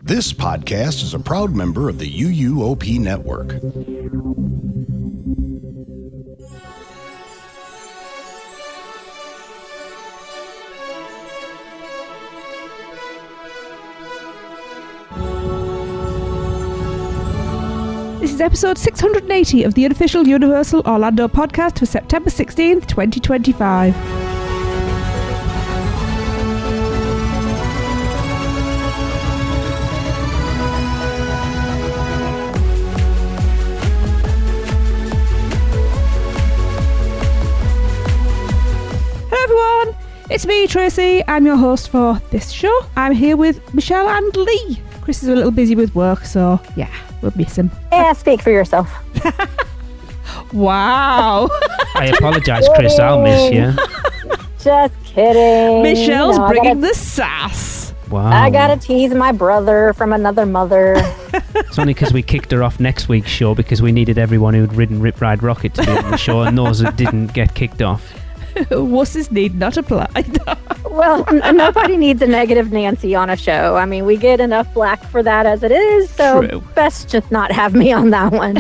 This podcast is a proud member of the UUOP network. This is episode 680 of the unofficial Universal Orlando podcast for September 16th, 2025. Hello everyone, it's me, Tracy. I'm your host for this show. I'm here with Michelle and Lee. Chris is a little busy with work, so yeah, we'll miss him. Yeah, speak for yourself. Wow. I apologise, Chris. I'll miss you. Just kidding. Michelle's bringing the sass. Wow. I gotta tease my brother from another mother. It's only because we kicked her off next week's show because we needed everyone who'd ridden Rip Ride Rocket to be on the show, and those that didn't get kicked off. Wusses need not apply. Well, nobody needs a negative Nancy on a show. I mean, we get enough flack for that as it is, so True. Best just not have me on that one.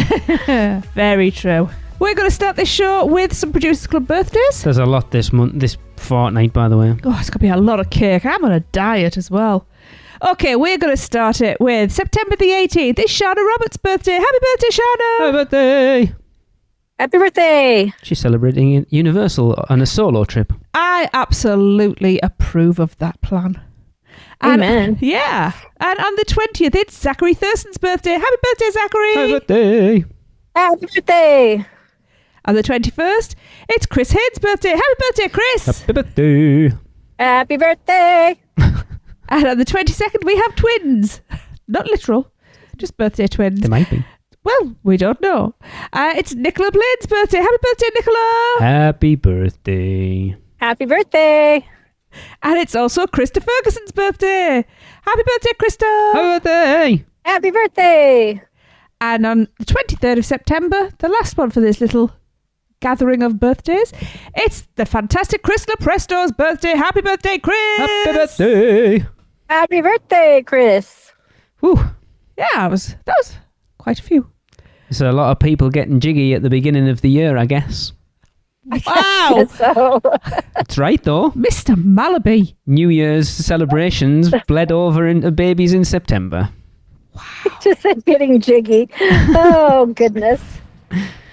Very true. We're going to start this show with some Producers Club birthdays. There's a lot this fortnight, by the way. Oh, it's going to be a lot of cake. I'm on a diet as well. Okay, we're going to start it with September the 18th. It's Shauna Roberts' birthday. Happy birthday, Shauna! Happy birthday! Happy birthday! She's celebrating Universal on a solo trip. I absolutely approve of that plan. Amen. Yeah. And on the 20th, it's Zachary Thurston's birthday. Happy birthday, Zachary! Happy birthday! Happy birthday! On the 21st, it's Chris Haynes' birthday. Happy birthday, Chris! Happy birthday! Happy birthday! And on the 22nd, we have twins. Not literal, just birthday twins. They might be. Well, we don't know. It's Nicola Blaine's birthday. Happy birthday, Nicola! Happy birthday! Happy birthday! And it's also Krista Ferguson's birthday. Happy birthday, Krista! Happy birthday! Happy birthday! And on the 23rd of September, the last one for this little gathering of birthdays, it's the fantastic Chris Lepresto's birthday. Happy birthday, Chris! Happy birthday! Happy birthday, Chris! Whew. Yeah, that was quite a few. There's a lot of people getting jiggy at the beginning of the year, I guess. Wow! So, That's right, though. Mr. Malaby. New Year's celebrations bled over into babies in September. just getting jiggy. Oh, goodness.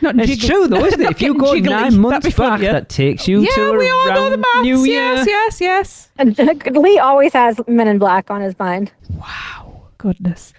Not It's jiggly. true, though, isn't it? Not If you getting go jiggly. 9 months That'd be fun, back, yeah. that takes you Yeah, to we all know the around maths. New Year. Yes. And Lee always has Men in Black on his mind. Wow. Goodness.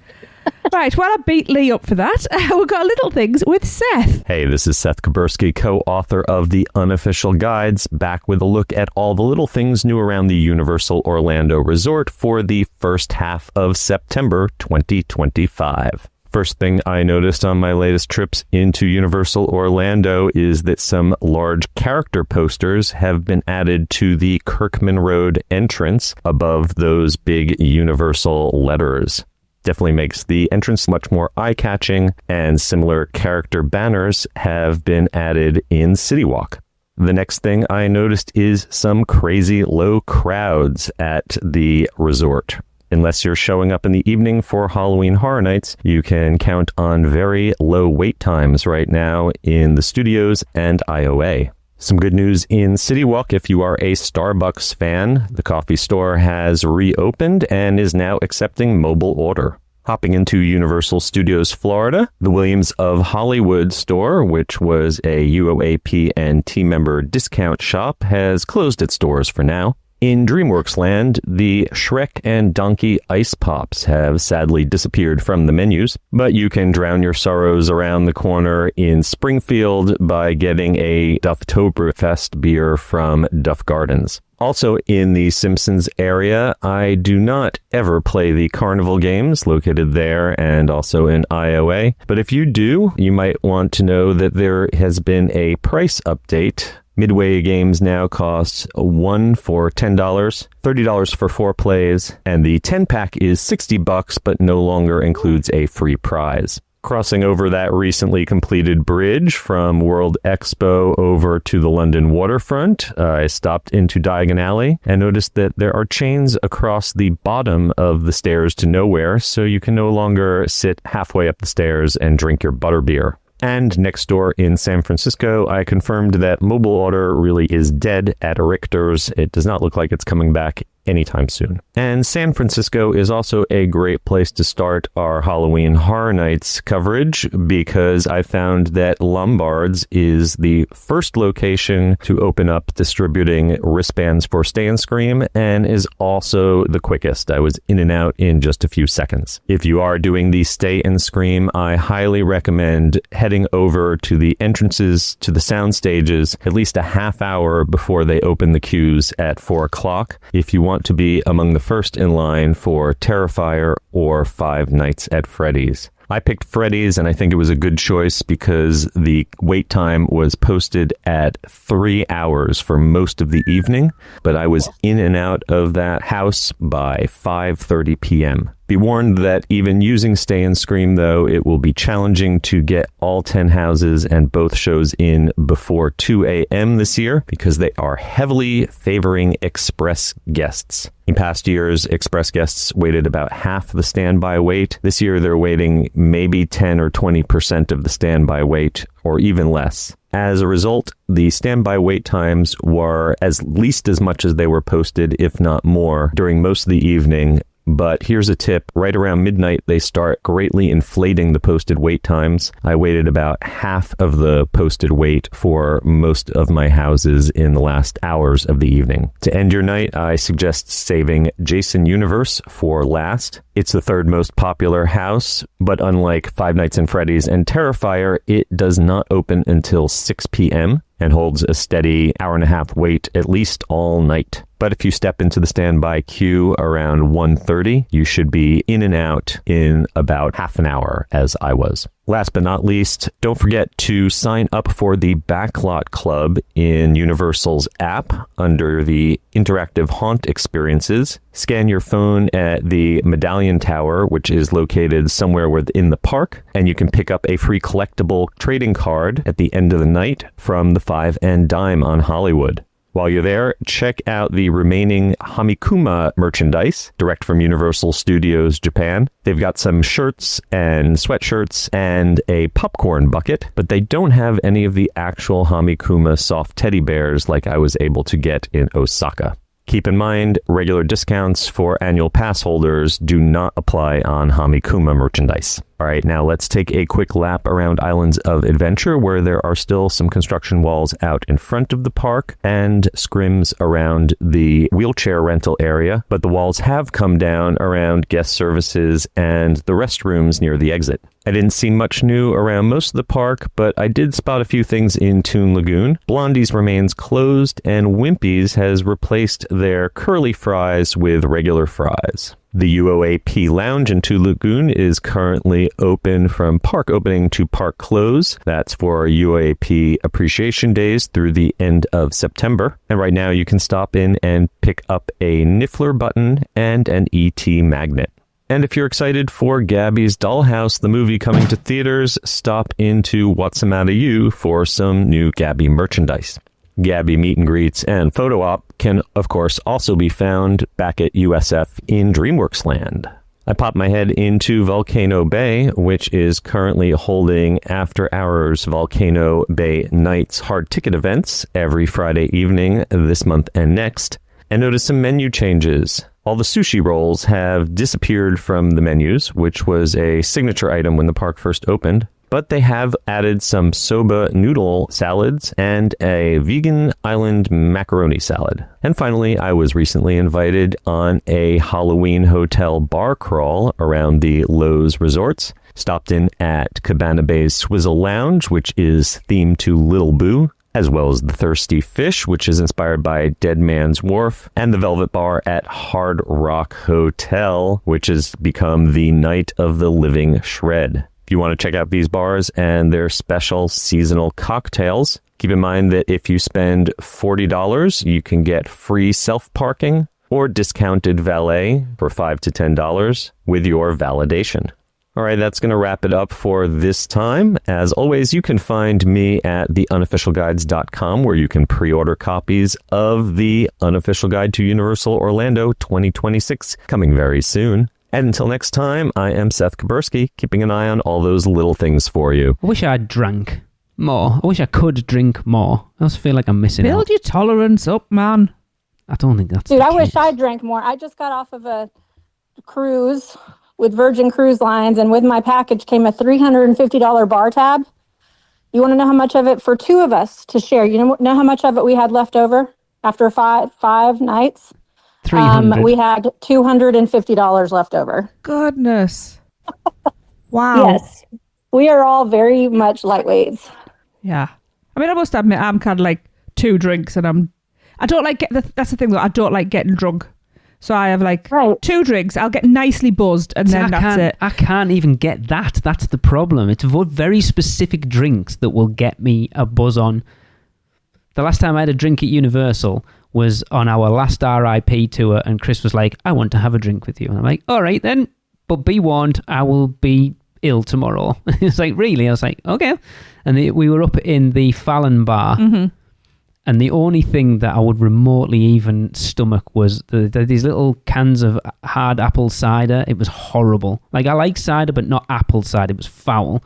Right, well, I beat Lee up for that. We've got Little Things with Seth. Hey, this is Seth Kuberski, co-author of The Unofficial Guides, back with a look at all the little things new around the Universal Orlando Resort for the first half of September 2025. First thing I noticed on my latest trips into Universal Orlando is that some large character posters have been added to the Kirkman Road entrance above those big Universal letters. Definitely makes the entrance much more eye-catching, and similar character banners have been added in City Walk. The next thing I noticed is some crazy low crowds at the resort. Unless you're showing up in the evening for Halloween Horror Nights, you can count on very low wait times right now in the studios and IOA. Some good news in City Walk if you are a Starbucks fan. The coffee store has reopened and is now accepting mobile order. Hopping into Universal Studios Florida, the Williams of Hollywood store, which was a UUOP and team member discount shop, has closed its doors for now. In DreamWorks Land, the Shrek and Donkey Ice Pops have sadly disappeared from the menus, but you can drown your sorrows around the corner in Springfield by getting a Dufftoberfest beer from Duff Gardens. Also in the Simpsons area, I do not ever play the carnival games located there and also in IOA, but if you do, you might want to know that there has been a price update. Midway games now cost one for $10, $30 for 4 plays, and the 10-pack is $60 but no longer includes a free prize. Crossing over that recently completed bridge from World Expo over to the London waterfront, I stopped into Diagon Alley and noticed that there are chains across the bottom of the stairs to nowhere, so you can no longer sit halfway up the stairs and drink your butterbeer. And next door in San Francisco, I confirmed that mobile order really is dead at Richter's. It does not look like it's coming back anytime soon. And San Francisco is also a great place to start our Halloween Horror Nights coverage because I found that Lombard's is the first location to open up distributing wristbands for Stay and Scream and is also the quickest. I was in and out in just a few seconds. If you are doing the Stay and Scream, I highly recommend heading over to the entrances to the sound stages at least a half hour before they open the queues at 4 o'clock. If you want to be among the first in line for Terrifier or Five Nights at Freddy's. I picked Freddy's, and I think it was a good choice because the wait time was posted at 3 hours for most of the evening, but I was in and out of that house by 5:30 p.m. Be warned that even using Stay and Scream, though, it will be challenging to get all 10 houses and both shows in before 2 a.m. this year because they are heavily favoring express guests. In past years, express guests waited about half the standby wait. This year, they're waiting maybe 10 or 20% of the standby wait, or even less. As a result, the standby wait times were at least as much as they were posted, if not more, during most of the evening. But here's a tip. Right around midnight, they start greatly inflating the posted wait times. I waited about half of the posted wait for most of my houses in the last hours of the evening. To end your night, I suggest saving Jason Universe for last. It's the third most popular house, but unlike Five Nights at Freddy's and Terrifier, it does not open until 6 p.m. and holds a steady hour-and-a-half wait at least all night. But if you step into the standby queue around 1:30, you should be in and out in about half an hour, as I was. Last but not least, don't forget to sign up for the Backlot Club in Universal's app under the Interactive Haunt Experiences. Scan your phone at the Medallion Tower, which is located somewhere within the park, and you can pick up a free collectible trading card at the end of the night from the 5 and Dime on Hollywood. While you're there, check out the remaining Hamikuma merchandise, direct from Universal Studios Japan. They've got some shirts and sweatshirts and a popcorn bucket, but they don't have any of the actual Hamikuma soft teddy bears like I was able to get in Osaka. Keep in mind, regular discounts for annual pass holders do not apply on Hamikuma merchandise. All right, now let's take a quick lap around Islands of Adventure, where there are still some construction walls out in front of the park and scrims around the wheelchair rental area, but the walls have come down around guest services and the restrooms near the exit. I didn't see much new around most of the park, but I did spot a few things in Toon Lagoon. Blondie's remains closed, and Wimpy's has replaced their curly fries with regular fries. The UUOP Lounge in Toon Lagoon is currently open from park opening to park close. That's for UUOP Appreciation Days through the end of September. And right now you can stop in and pick up a Niffler button and an ET magnet. And if you're excited for Gabby's Dollhouse, the movie coming to theaters, stop into What's the Matter You for some new Gabby merchandise. Gabby meet and greets and photo op can, of course, also be found back at USF in DreamWorks Land. I popped my head into Volcano Bay, which is currently holding after-hours Volcano Bay Nights hard ticket events every Friday evening this month and next, and noticed some menu changes. All the sushi rolls have disappeared from the menus, which was a signature item when the park first opened. But they have added some soba noodle salads and a vegan island macaroni salad. And finally, I was recently invited on a Halloween hotel bar crawl around the Lowe's resorts. Stopped in at Cabana Bay's Swizzle Lounge, which is themed to Little Boo, as well as the Thirsty Fish, which is inspired by Dead Man's Wharf, and the Velvet Bar at Hard Rock Hotel, which has become the Night of the Living Shred. If you want to check out these bars and their special seasonal cocktails, keep in mind that if you spend $40, you can get free self-parking or discounted valet for $5 to $10 with your validation. All right, that's going to wrap it up for this time. As always, you can find me at theunofficialguides.com, where you can pre-order copies of the Unofficial Guide to Universal Orlando 2026, coming very soon. And until next time, I am Seth Kaburski, keeping an eye on all those little things for you. I wish I'd drank more. I wish I could drink more. I also feel like I'm missing out. Build your tolerance up, man. I don't think that's Dude, the I wish case. I drank more. I just got off of a cruise with Virgin Cruise Lines, and with my package came a $350 bar tab. You want to know how much of it for two of us to share? You know how much of it we had left over after five nights? 300. We had $250 left over. Goodness. Wow. Yes. We are all very much lightweights. Yeah. I mean, I must admit, I'm kind of like 2 drinks, and I don't like that's the thing though. I don't like getting drunk. So I have like 2 drinks. I'll get nicely buzzed, and then that's it. I can't even get that. That's the problem. It's very specific drinks that will get me a buzz on. The last time I had a drink at Universal was on our last RIP tour, and Chris was like, I want to have a drink with you. And I'm like, all right then, but be warned, I will be ill tomorrow. It's like, really? I was like, okay. And we were up in the Fallon bar, and the only thing that I would remotely even stomach was these little cans of hard apple cider. It was horrible. Like, I like cider, but not apple cider. It was foul.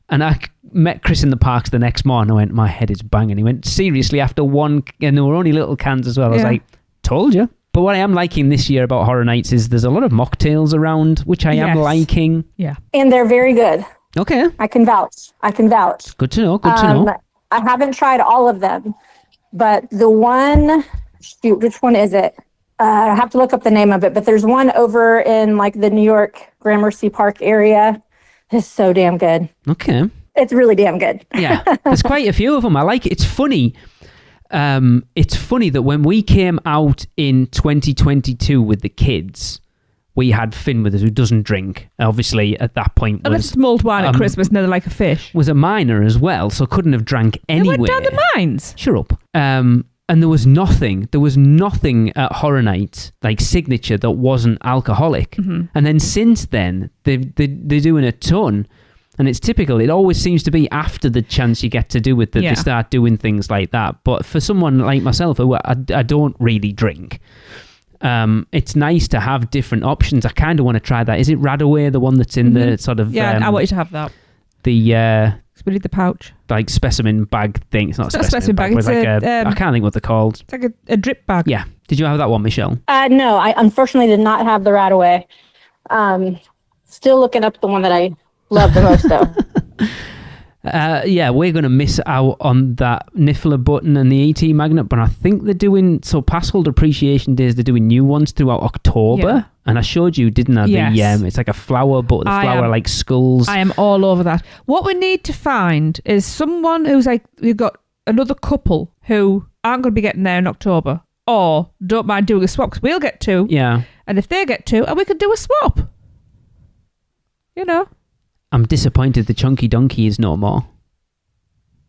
And I met Chris in the parks the next morning. I went, my head is banging. He went, seriously, after one, and there were only little cans as well. I was like, told you. But what I am liking this year about Horror Nights is there's a lot of mocktails around, which I am liking. Yeah. And they're very good. Okay. I can vouch. Good to know. Good to know. I haven't tried all of them, but the one, which one is it? I have to look up the name of it, but there's one over in like the New York Gramercy Park area. It's so damn good. Okay. It's really damn good. Yeah. There's quite a few of them. I like it. It's funny. It's funny that when we came out in 2022 with the kids, we had Finn with us, who doesn't drink. Obviously, at that point, was mulled wine at Christmas, and they're like a fish. Was a minor as well, so couldn't have drank anyway. They went down the mines. Shut up. And there was nothing at Horror Nights, like signature, that wasn't alcoholic. And then since then, they're doing a ton. And it's typical. It always seems to be after the chance you get to do it that they start doing things like that. But for someone like myself, who I don't really drink, it's nice to have different options. I kind of want to try that. Is it Radaway, the one that's in the sort of... Yeah, I want you to have that. The... We need the pouch. Like specimen bag thing. It's not a specimen bag. It's like I can't think what they're called. It's like a drip bag. Yeah. Did you have that one, Michelle? No, I unfortunately did not have the Radaway. Still looking up the one that I love the most, though. Yeah, we're going to miss out on that Niffler button and the ET magnet, but I think they're doing, so Passhold Appreciation Days, they're doing new ones throughout October. Yeah. And I showed you, didn't I? Yes. It's like a flower, but the flower like skulls. I am all over that. What we need to find is someone who's like, we've got another couple who aren't going to be getting there in October, or don't mind doing a swap, because we'll get 2. Yeah. And if they get 2, and we could do a swap. You know. I'm disappointed the Chunky Donkey is no more.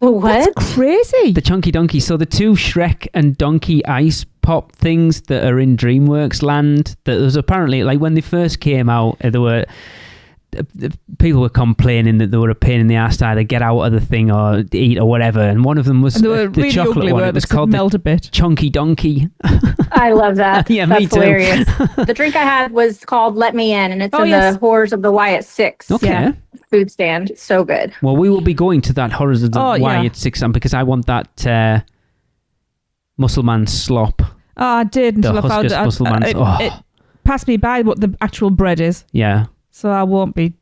What? That's crazy. The Chunky Donkey. So the 2 Shrek and Donkey Ice Pop things that are in DreamWorks Land, that was apparently, like when they first came out, there were... people were complaining that they were a pain in the ass to either get out of the thing or eat or whatever, and one of them was the really chocolate ugly, one. It was called melt a bit. Chunky Donkey. I love that. Yeah, that's me too. Hilarious. The drink I had was called Let Me In, and it's the Horrors of the Y at 6. Okay. Food stand. So good. Well, we will be going to that Horrors of the Y at 6 because I want that Muscleman slop. Oh, I did until I found it passed me by what the actual bread is. Yeah. So I won't be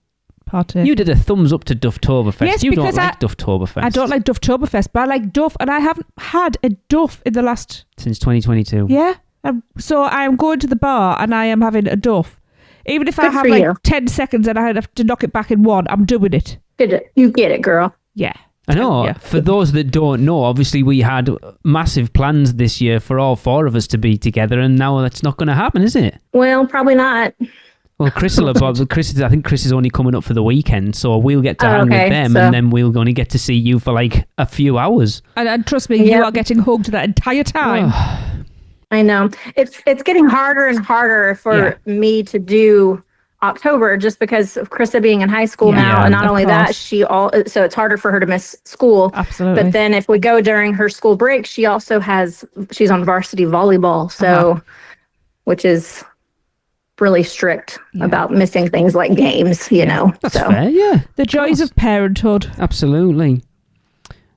partaking. You did a thumbs up to Dufftoberfest. Yes, you don't like Dufftoberfest. I don't like Dufftoberfest, but I like Duff, and I haven't had a Duff in the last... Since 2022. Yeah. So I am going to the bar and I am having a Duff. Even if I have like 10 seconds and I have to knock it back in 1, I'm doing it. You get it, girl. Yeah. I know. Yeah. For those that don't know, obviously we had massive plans this year for all 4 of us to be together, and now that's not going to happen, is it? Well, probably not. Well, I think Chris is only coming up for the weekend, so we'll get to hang with them, and then we'll only get to see you for like a few hours. And trust me, you are getting hugged that entire time. I know. It's getting harder and harder for me to do October, just because of Krista being in high school Yeah, now. And not of only that, course. so it's harder for her to miss school. Absolutely. But then if we go during her school break, she's on varsity volleyball. So, which is really strict about missing things like games, you know. That's fair, yeah. The joys of parenthood. Absolutely.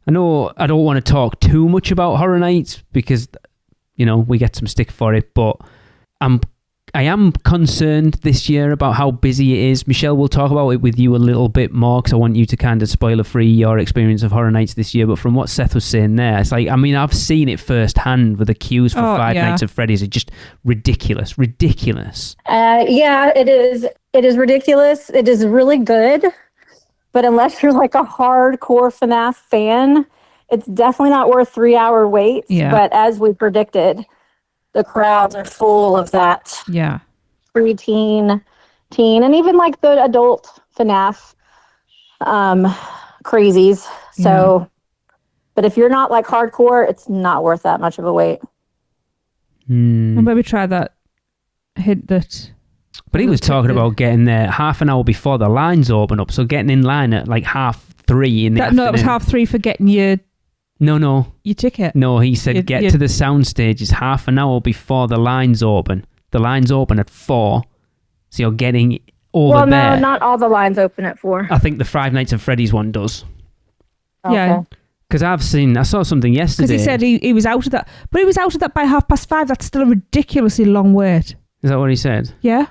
I know I don't want to talk too much about Horror Nights because, you know, we get some stick for it, but I am concerned this year about how busy it is. Michelle, we'll talk about it with you a little bit more because I want you to kind of spoiler-free your experience of Horror Nights this year. But from what Seth was saying there, it's like, I mean, I've seen it firsthand with the queues for Five Nights at Freddy's. It's just ridiculous. Yeah, it is. It is ridiculous. It is really good. But unless you're like a hardcore FNAF fan, it's definitely not worth 3-hour waits. Yeah. But as we predicted, the crowds are full of that. Yeah. Preteen, teen, and even like the adult FNAF crazies. So, but if you're not like hardcore, it's not worth that much of a wait. I'll maybe try that hint that. But he was talking about getting there half an hour before the lines open up, so getting in line at like 3:30 in the afternoon. No, it was 3:30 for getting your ticket. No, he said get to the sound stages half an hour before the lines open. The lines open at 4, so you're getting over there. Well, no, not all the lines open at 4. I think the Five Nights at Freddy's one does. Okay. Yeah. Because I saw something yesterday. Because he said he was out of that. But he was out of that by 5:30. That's still a ridiculously long wait. Is that what he said? Yeah.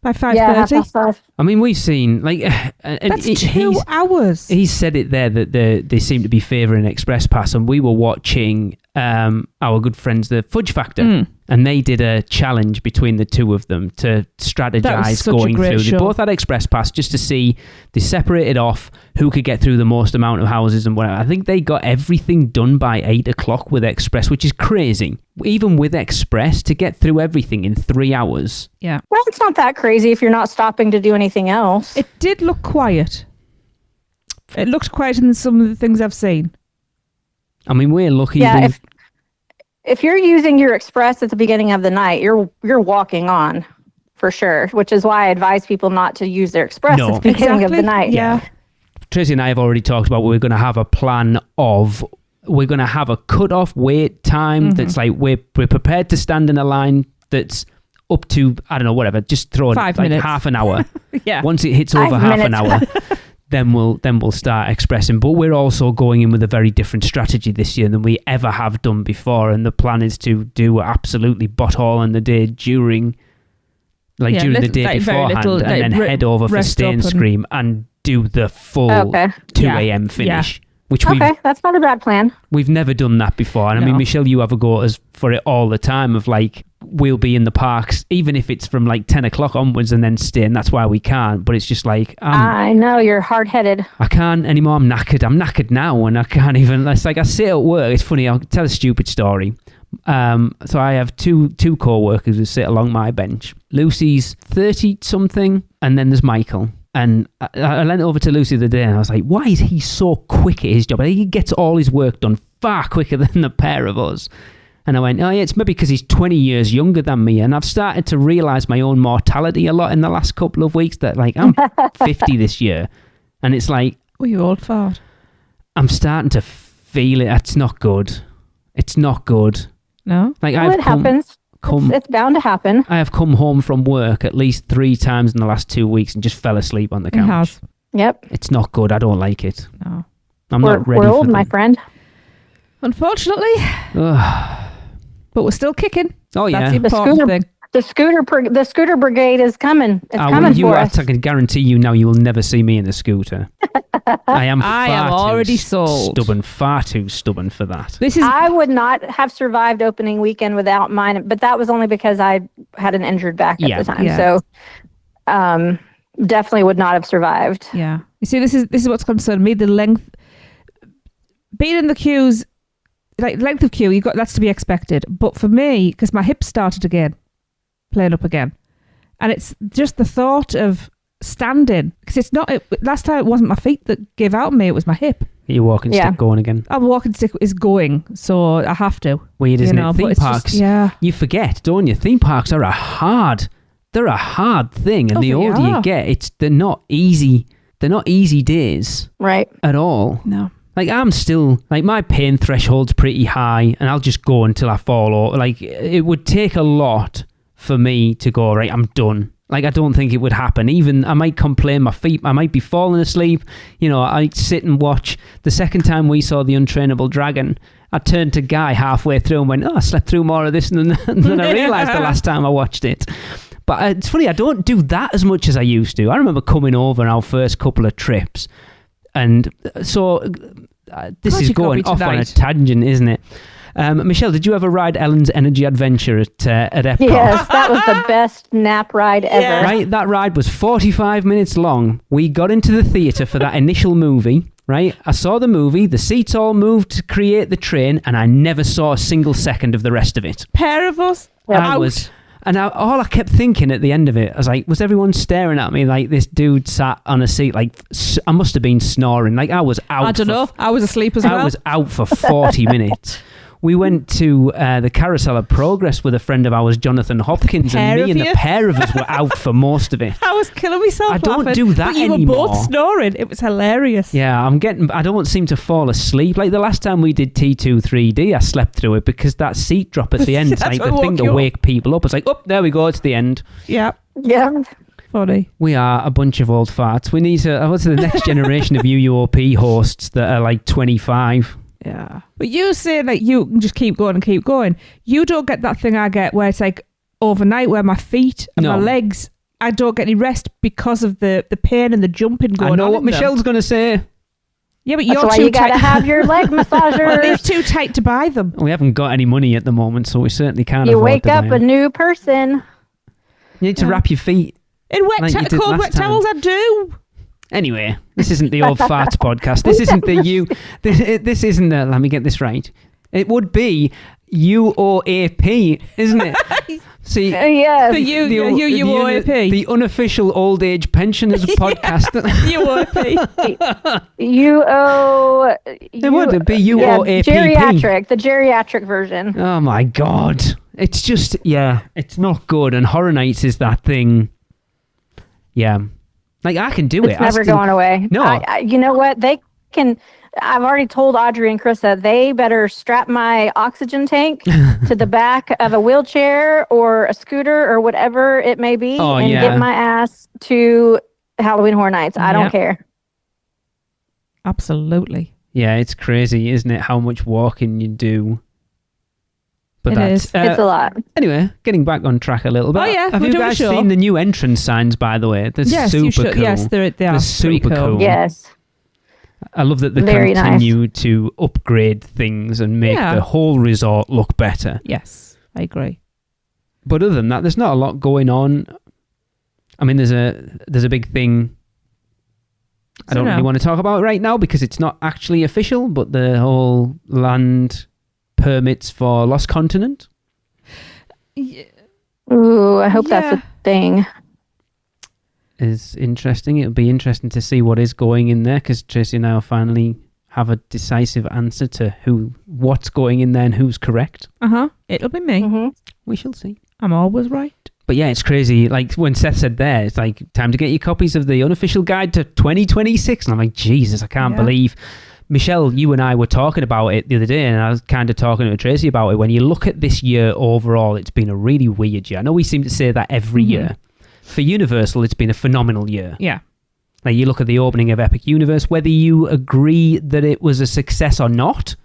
By 5:30. Yeah, 5:30. I mean, we've seen like That's 2 hours. He said it there that they seem to be favouring Express Pass, and we were watching our good friends, the Fudge Factor, and they did a challenge between the two of them to strategize going through. They both had Express Pass just to see. They separated off who could get through the most amount of houses and whatever. I think they got everything done by 8 o'clock with Express, which is crazy. Even with Express, to get through everything in 3 hours. Yeah. Well, it's not that crazy if you're not stopping to do anything else. It did look quiet. It looked quieter than some of the things I've seen. I mean, we're lucky. Yeah, if you're using your Express at the beginning of the night, you're walking on for sure, which is why I advise people not to use their Express at the beginning of the night. Yeah. Tracy and I have already talked about we're going to have a plan of we're going to have a cut-off wait time that's like we're prepared to stand in a line that's up to, I don't know, whatever, just throw it 5 like minutes. half an hour. Yeah. Once it hits over 5 half an minutes. hour, then we'll start expressing. But we're also going in with a very different strategy this year than we ever have done before, and the plan is to do absolutely butthole on the day during the day beforehand, and then head over for Stain Scream and do the full 2 a.m. finish. Which that's not a bad plan. We've never done that before. And I mean, Michelle, you have a go for it all the time of like, we'll be in the parks, even if it's from like 10 o'clock onwards and then stay, and that's why we can't. But it's just like... I know, you're hard-headed. I can't anymore. I'm knackered now, and I can't even... It's like I sit at work. It's funny, I'll tell a stupid story. So I have two co-workers who sit along my bench. Lucy's 30-something, and then there's Michael. And I leant over to Lucy the other day and I was like, why is he so quick at his job? I think he gets all his work done far quicker than the pair of us. And I went, oh yeah, it's maybe because he's 20 years younger than me. And I've started to realise my own mortality a lot in the last couple of weeks, that like I'm 50 this year. And it's like... Oh, you old fart. I'm starting to feel it. It's not good. It's not good. No? Like it happens. It's bound to happen. I have come home from work at least 3 times in the last 2 weeks and just fell asleep on the couch. It has. Yep. It's not good. I don't like it. No. I'm not ready We're for old, my friend. Unfortunately. But we're still kicking. Oh, yeah. That's the important thing. The scooter brigade is coming. It's coming for us. I can guarantee you now you will never see me in the scooter. I am already sold. Far too stubborn for that. I would not have survived opening weekend without mine, but that was only because I had an injured back at the time. Yeah. So definitely would not have survived. Yeah. You see, this is what's concerned me. The length, being in the queues, like length of queue, that's to be expected. But for me, because my hips started again, playing up again, and it's just the thought of standing, because it's not. Last time it wasn't my feet that gave out on me; it was my hip. Your walking stick going again. Our walking stick is going, so I have to. Weird, isn't it? Theme parks. You forget, don't you? Theme parks are a hard they're a hard thing, and Oh, the they older are. you get, they're not easy. They're not easy days Right. at all. No. Like, I'm still, like, my pain threshold's pretty high, and I'll just go until I fall over. Like, it would take a lot for me to go, right, I'm done. Like, I don't think it would happen. Even, I might complain, my feet, I might be falling asleep. You know, I sit and watch. The second time we saw The Untrainable Dragon, I turned to Guy halfway through and went, I slept through more of this than I realised the last time I watched it. But it's funny, I don't do that as much as I used to. I remember coming over on our first couple of trips. And so this God, is you got going me off on a tonight. tangent, isn't it? Michelle, did you ever ride Ellen's Energy Adventure at Epcot? Yes, that was the best nap ride ever. Right, that ride was 45 minutes long. We got into the theatre for that initial movie, right? I saw the movie, the seats all moved to create the train, and I never saw a single second of the rest of it. Pair of us. All I kept thinking at the end of it, I was like, was everyone staring at me like this dude sat on a seat? Like, I must have been snoring. Like, I was out. I don't know. I was asleep as well. I was out for 40 minutes. We went to the Carousel of Progress with a friend of ours, Jonathan Hopkins, and me and the pair of us were out for most of it. I was killing myself. I don't laughing, do that but you anymore. were both snoring. It was hilarious. Yeah, I don't seem to fall asleep. Like the last time we did T2 3D, I slept through it because that seat drop at the end, That's like what the thing woke to you up. wake people up. It's like, oh, there we go, it's the end. Yeah. Yeah. Funny. We are a bunch of old farts. We need to, what's the next generation of UUOP hosts that are like 25? Yeah. But you say like you can just keep going and keep going. You don't get that thing I get where it's like overnight where my feet and my legs, I don't get any rest because of the pain and the jumping going on. I know what in them. Michelle's going to say. Yeah, but That's you're why too you gotta tight. have your leg massager. They're too tight to buy them. We haven't got any money at the moment, so we certainly can't You afford wake to up buy a them. new person. You need to wrap your feet. In Like you did cold last wet time. towels, I do. Anyway, this isn't the old farts podcast. This isn't the This isn't the. Let me get this right. It would be UOAP, isn't it? See, Yes. For you, UUOP. the unofficial old age pensioners podcast. UOP. It would be UOAP. Geriatric, the geriatric version. Oh my god, it's just it's not good. And Horror Nights is that thing. Yeah, like I can do it. It's never going away. No. You know what? They can. I've already told Audrey and Krista they better strap my oxygen tank to the back of a wheelchair or a scooter or whatever it may be and get my ass to Halloween Horror Nights. I don't care. Absolutely. Yeah, it's crazy, isn't it? How much walking you do. But It that's is. It's a lot. Anyway, getting back on track a little bit. Oh, yeah, Have we're you doing a guys show. seen the new entrance signs? By the way, they're Yes, super you should. cool. Yes, they are. They're super pretty cool. Yes. I love that they Very nice. continue to upgrade things and make the whole resort look better. Yes, I agree. But other than that, there's not a lot going on. I mean, there's a big thing. I don't really want to talk about it right now because it's not actually official, but the whole land permits for Lost Continent. Ooh, I hope that's a thing. Is interesting. It'll be interesting to see what is going in there because Tracy and I will finally have a decisive answer to what's going in there and who's correct. It'll be me. Mm-hmm. We shall see. I'm always right. But yeah, it's crazy. Like when Seth said there, it's like time to get your copies of the unofficial guide to 2026. And I'm like, Jesus, I can't believe. Michelle, you and I were talking about it the other day, and I was kind of talking to Tracy about it. When you look at this year overall, it's been a really weird year. I know we seem to say that every year. For Universal, it's been a phenomenal year. Yeah. Like you look at the opening of Epic Universe, whether you agree that it was a success or not,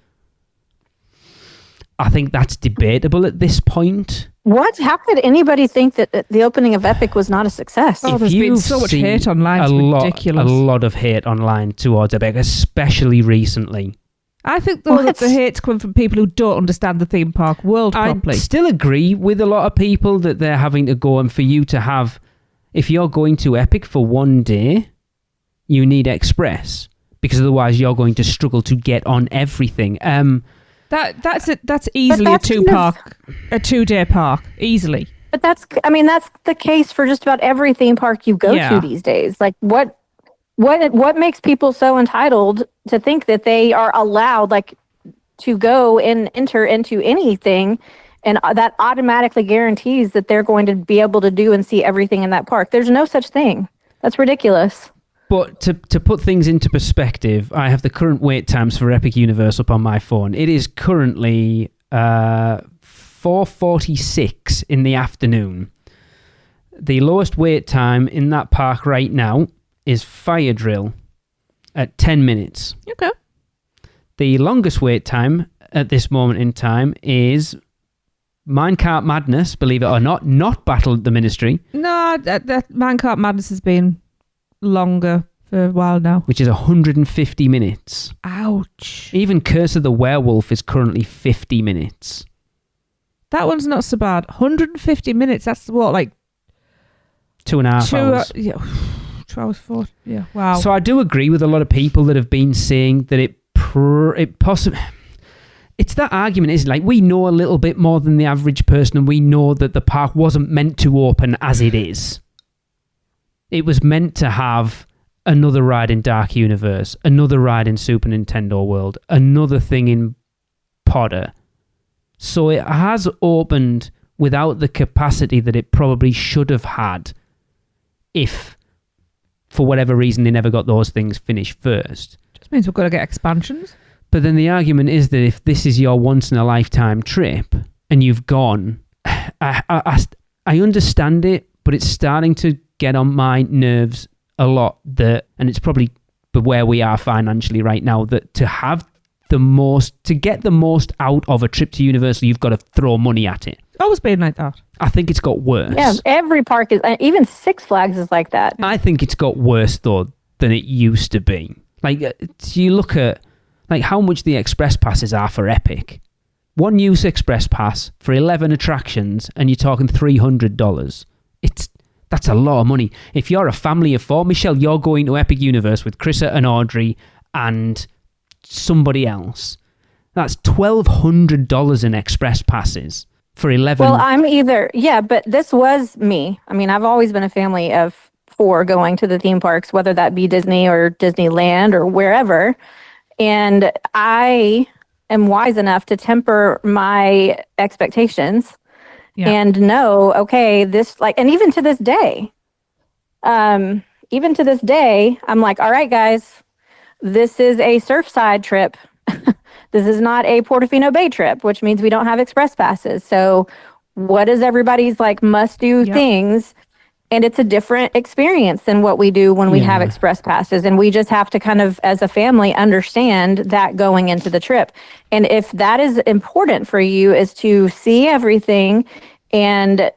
I think that's debatable at this point. What? How could anybody think that the opening of Epic was not a success? Oh, there's been so much hate online. It's ridiculous. A lot of hate online towards Epic, especially recently. I think though that the hate's coming from people who don't understand the theme park world properly. I still agree with a lot of people that they're having to go, and for you to have, if you're going to Epic for one day, you need Express because otherwise you're going to struggle to get on everything. That's easily a 2-day park, easily. But that's the case for just about every theme park you go to these days. Like what makes people so entitled to think that they are allowed to go and enter into anything And that automatically guarantees that they're going to be able to do and see everything in that park. There's no such thing. That's ridiculous. But to put things into perspective, I have the current wait times for Epic Universe up on my phone. It is currently 4:46 in the afternoon. The lowest wait time in that park right now is Fire Drill at 10 minutes. Okay. The longest wait time at this moment in time is Minecart Madness, believe it or not Battle at the Ministry. No, that Minecart Madness has been longer for a while now. Which is 150 minutes. Ouch. Even Curse of the Werewolf is currently 50 minutes. That one's not so bad. 150 minutes, that's what, like 2.5 hours. Yeah, 2 hours, 4. Yeah, wow. So I do agree with a lot of people that have been saying that it possibly... It's that argument, is like, we know a little bit more than the average person, and we know that the park wasn't meant to open as it is. It was meant to have another ride in Dark Universe, another ride in Super Nintendo World, another thing in Potter. So it has opened without the capacity that it probably should have had if, for whatever reason, they never got those things finished first. Just means we've got to get expansions. But then the argument is that if this is your once-in-a-lifetime trip and you've gone... I understand it, but it's starting to get on my nerves a lot, and it's probably where we are financially right now, that to get the most out of a trip to Universal, you've got to throw money at it. Always been like that. I think it's got worse. Yeah, every park is, even Six Flags is like that. I think it's got worse, though, than it used to be. Like, you look at like how much the express passes are for Epic. One use express pass for 11 attractions, and you're talking $300. That's a lot of money. If you're a family of 4, Michelle, you're going to Epic Universe with Chrissa and Audrey and somebody else. That's $1,200 in express passes for 11. Well, but this was me. I mean, I've always been a family of 4 going to the theme parks, whether that be Disney or Disneyland or wherever. And I am wise enough to temper my expectations. Yeah. And know, okay, and even to this day, I'm like, all right, guys, this is a Surfside trip. This is not a Portofino Bay trip, which means we don't have express passes. So what is everybody's like must-do things? And it's a different experience than what we do when we have express passes. And we just have to kind of, as a family, understand that going into the trip. And if that is important for you, is to see everything and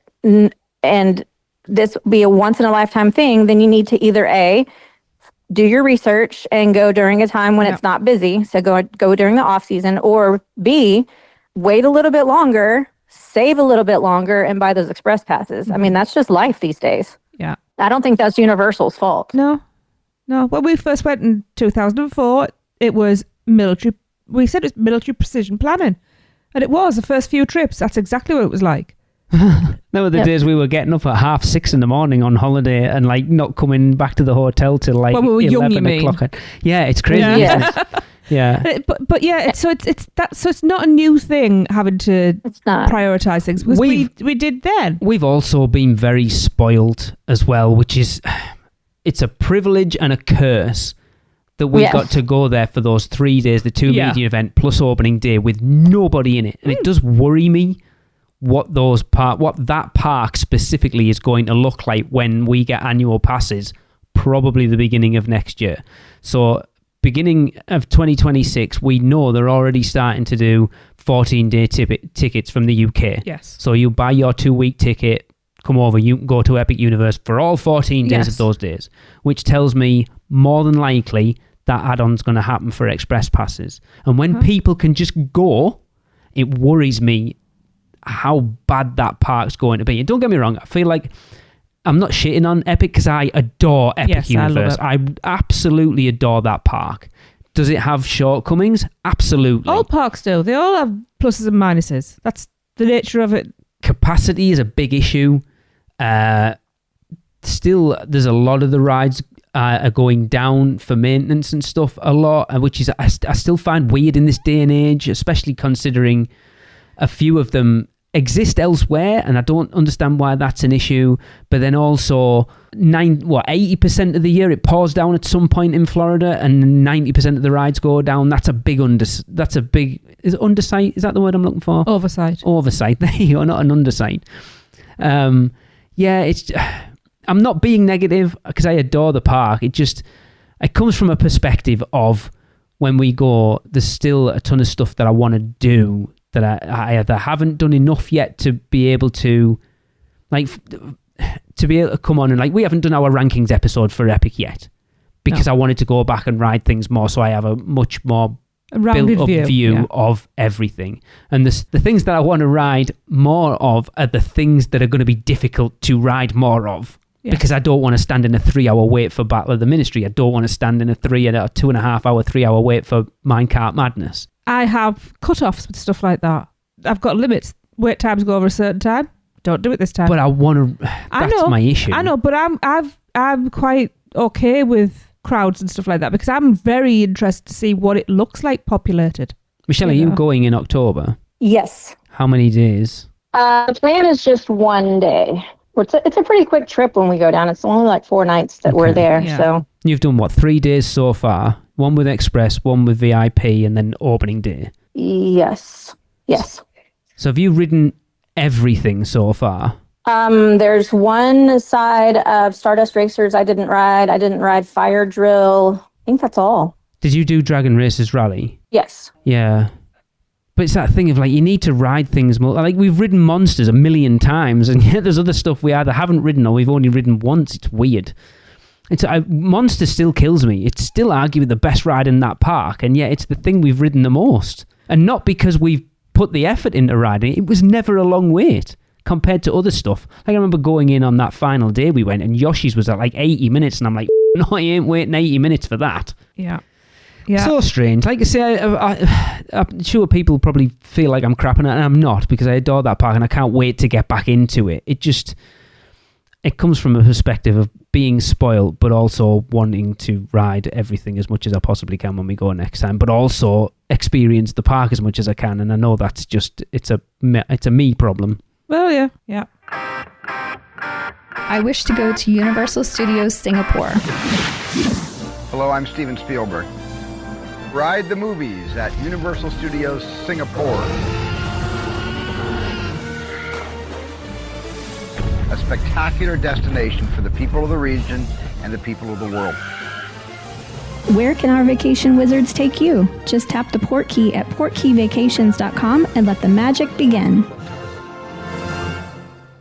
this be a once-in-a-lifetime thing, then you need to either A, do your research and go during a time when it's not busy, so go during the off-season, or B, wait a little bit longer, save a little bit longer, and buy those express passes. I mean, that's just life these days. Yeah. I don't think that's Universal's fault. No. When we first went in 2004, it was military. We said it was military precision planning. And it was the first few trips. That's exactly what it was like. There were the days we were getting up at 6:30 in the morning on holiday and like not coming back to the hotel till like when we were 11 young, you o'clock. mean? Yeah, it's crazy. Yeah. Yeah. But yeah, so it's not a new thing having to prioritize things, because we did then. We've also been very spoiled as well, which is it's a privilege and a curse that we got to go there for those 3 days, the 2 media event plus opening day, with nobody in it. And it does worry me what that park specifically is going to look like when we get annual passes, probably the beginning of next year. So beginning of 2026, we know they're already starting to do 14-day tickets from the UK. Yes. So you buy your 2-week ticket, come over, you can go to Epic Universe for all 14 days of those days, which tells me more than likely that add-on's going to happen for express passes. And when people can just go, it worries me how bad that park's going to be. And don't get me wrong, I feel like I'm not shitting on Epic because I adore Epic Universe. I absolutely adore that park. Does it have shortcomings? Absolutely. All parks do. They all have pluses and minuses. That's the nature of it. Capacity is a big issue. Still, there's a lot of the rides are going down for maintenance and stuff a lot, which is I still find weird in this day and age, especially considering a few of them exist elsewhere, and I don't understand why that's an issue. But then also 80% of the year it pours down at some point in Florida, and 90% of the rides go down. That's a big is it undersight? Is that the word I'm looking for? Oversight. There you go, not an undersight. It's. I'm not being negative because I adore the park. It comes from a perspective of when we go, there's still a ton of stuff that I want to do that I either haven't done enough yet to be able to, come on, and we haven't done our rankings episode for Epic yet because I wanted to go back and ride things more, so I have a much more built-up view of everything. And the things that I want to ride more of are the things that are going to be difficult to ride more of. Yeah. Because I don't want to stand in a 3-hour wait for Battle of the Ministry. I don't want to stand in a 2.5 hour, 3-hour wait for Minecart Madness. I have cut-offs with stuff like that. I've got limits. Wait times go over a certain time. Don't do it this time. But I want to. That's my issue. I know, but I'm quite okay with crowds and stuff like that because I'm very interested to see what it looks like populated. Michelle, are you going in October? Yes. How many days? The plan is just one day. It's a pretty quick trip when we go down. It's only 4 nights that we're there. Yeah. So you've done 3 days so far? One with Express, one with VIP, and then opening day. Yes. So have you ridden everything so far? There's one side of Stardust Racers I didn't ride. I didn't ride Fire Drill. I think that's all. Did you do Dragon Racers Rally? Yes. Yeah. But it's that thing of you need to ride things more. We've ridden Monsters 1 million times, and yet there's other stuff we either haven't ridden or we've only ridden once. It's weird. Monster still kills me. It's still arguably the best ride in that park, and yet it's the thing we've ridden the most. And not because we've put the effort into riding. It was never a long wait compared to other stuff. I remember going in on that final day we went, and Yoshi's was at 80 minutes, and I'm like, no, I ain't waiting 80 minutes for that. Yeah. So strange. Like I say, I'm sure people probably feel like I'm crapping it, and I'm not, because I adore that park and I can't wait to get back into it. It comes from a perspective of being spoiled, but also wanting to ride everything as much as I possibly can when we go next time, but also experience the park as much as I can. And I know that's it's a me problem. Well, yeah. I wish to go to Universal Studios Singapore. Hello, I'm Steven Spielberg. Ride the movies at Universal Studios Singapore. A spectacular destination for the people of the region and the people of the world. Where can our vacation wizards take you? Just tap the port key at portkeyvacations.com and let the magic begin.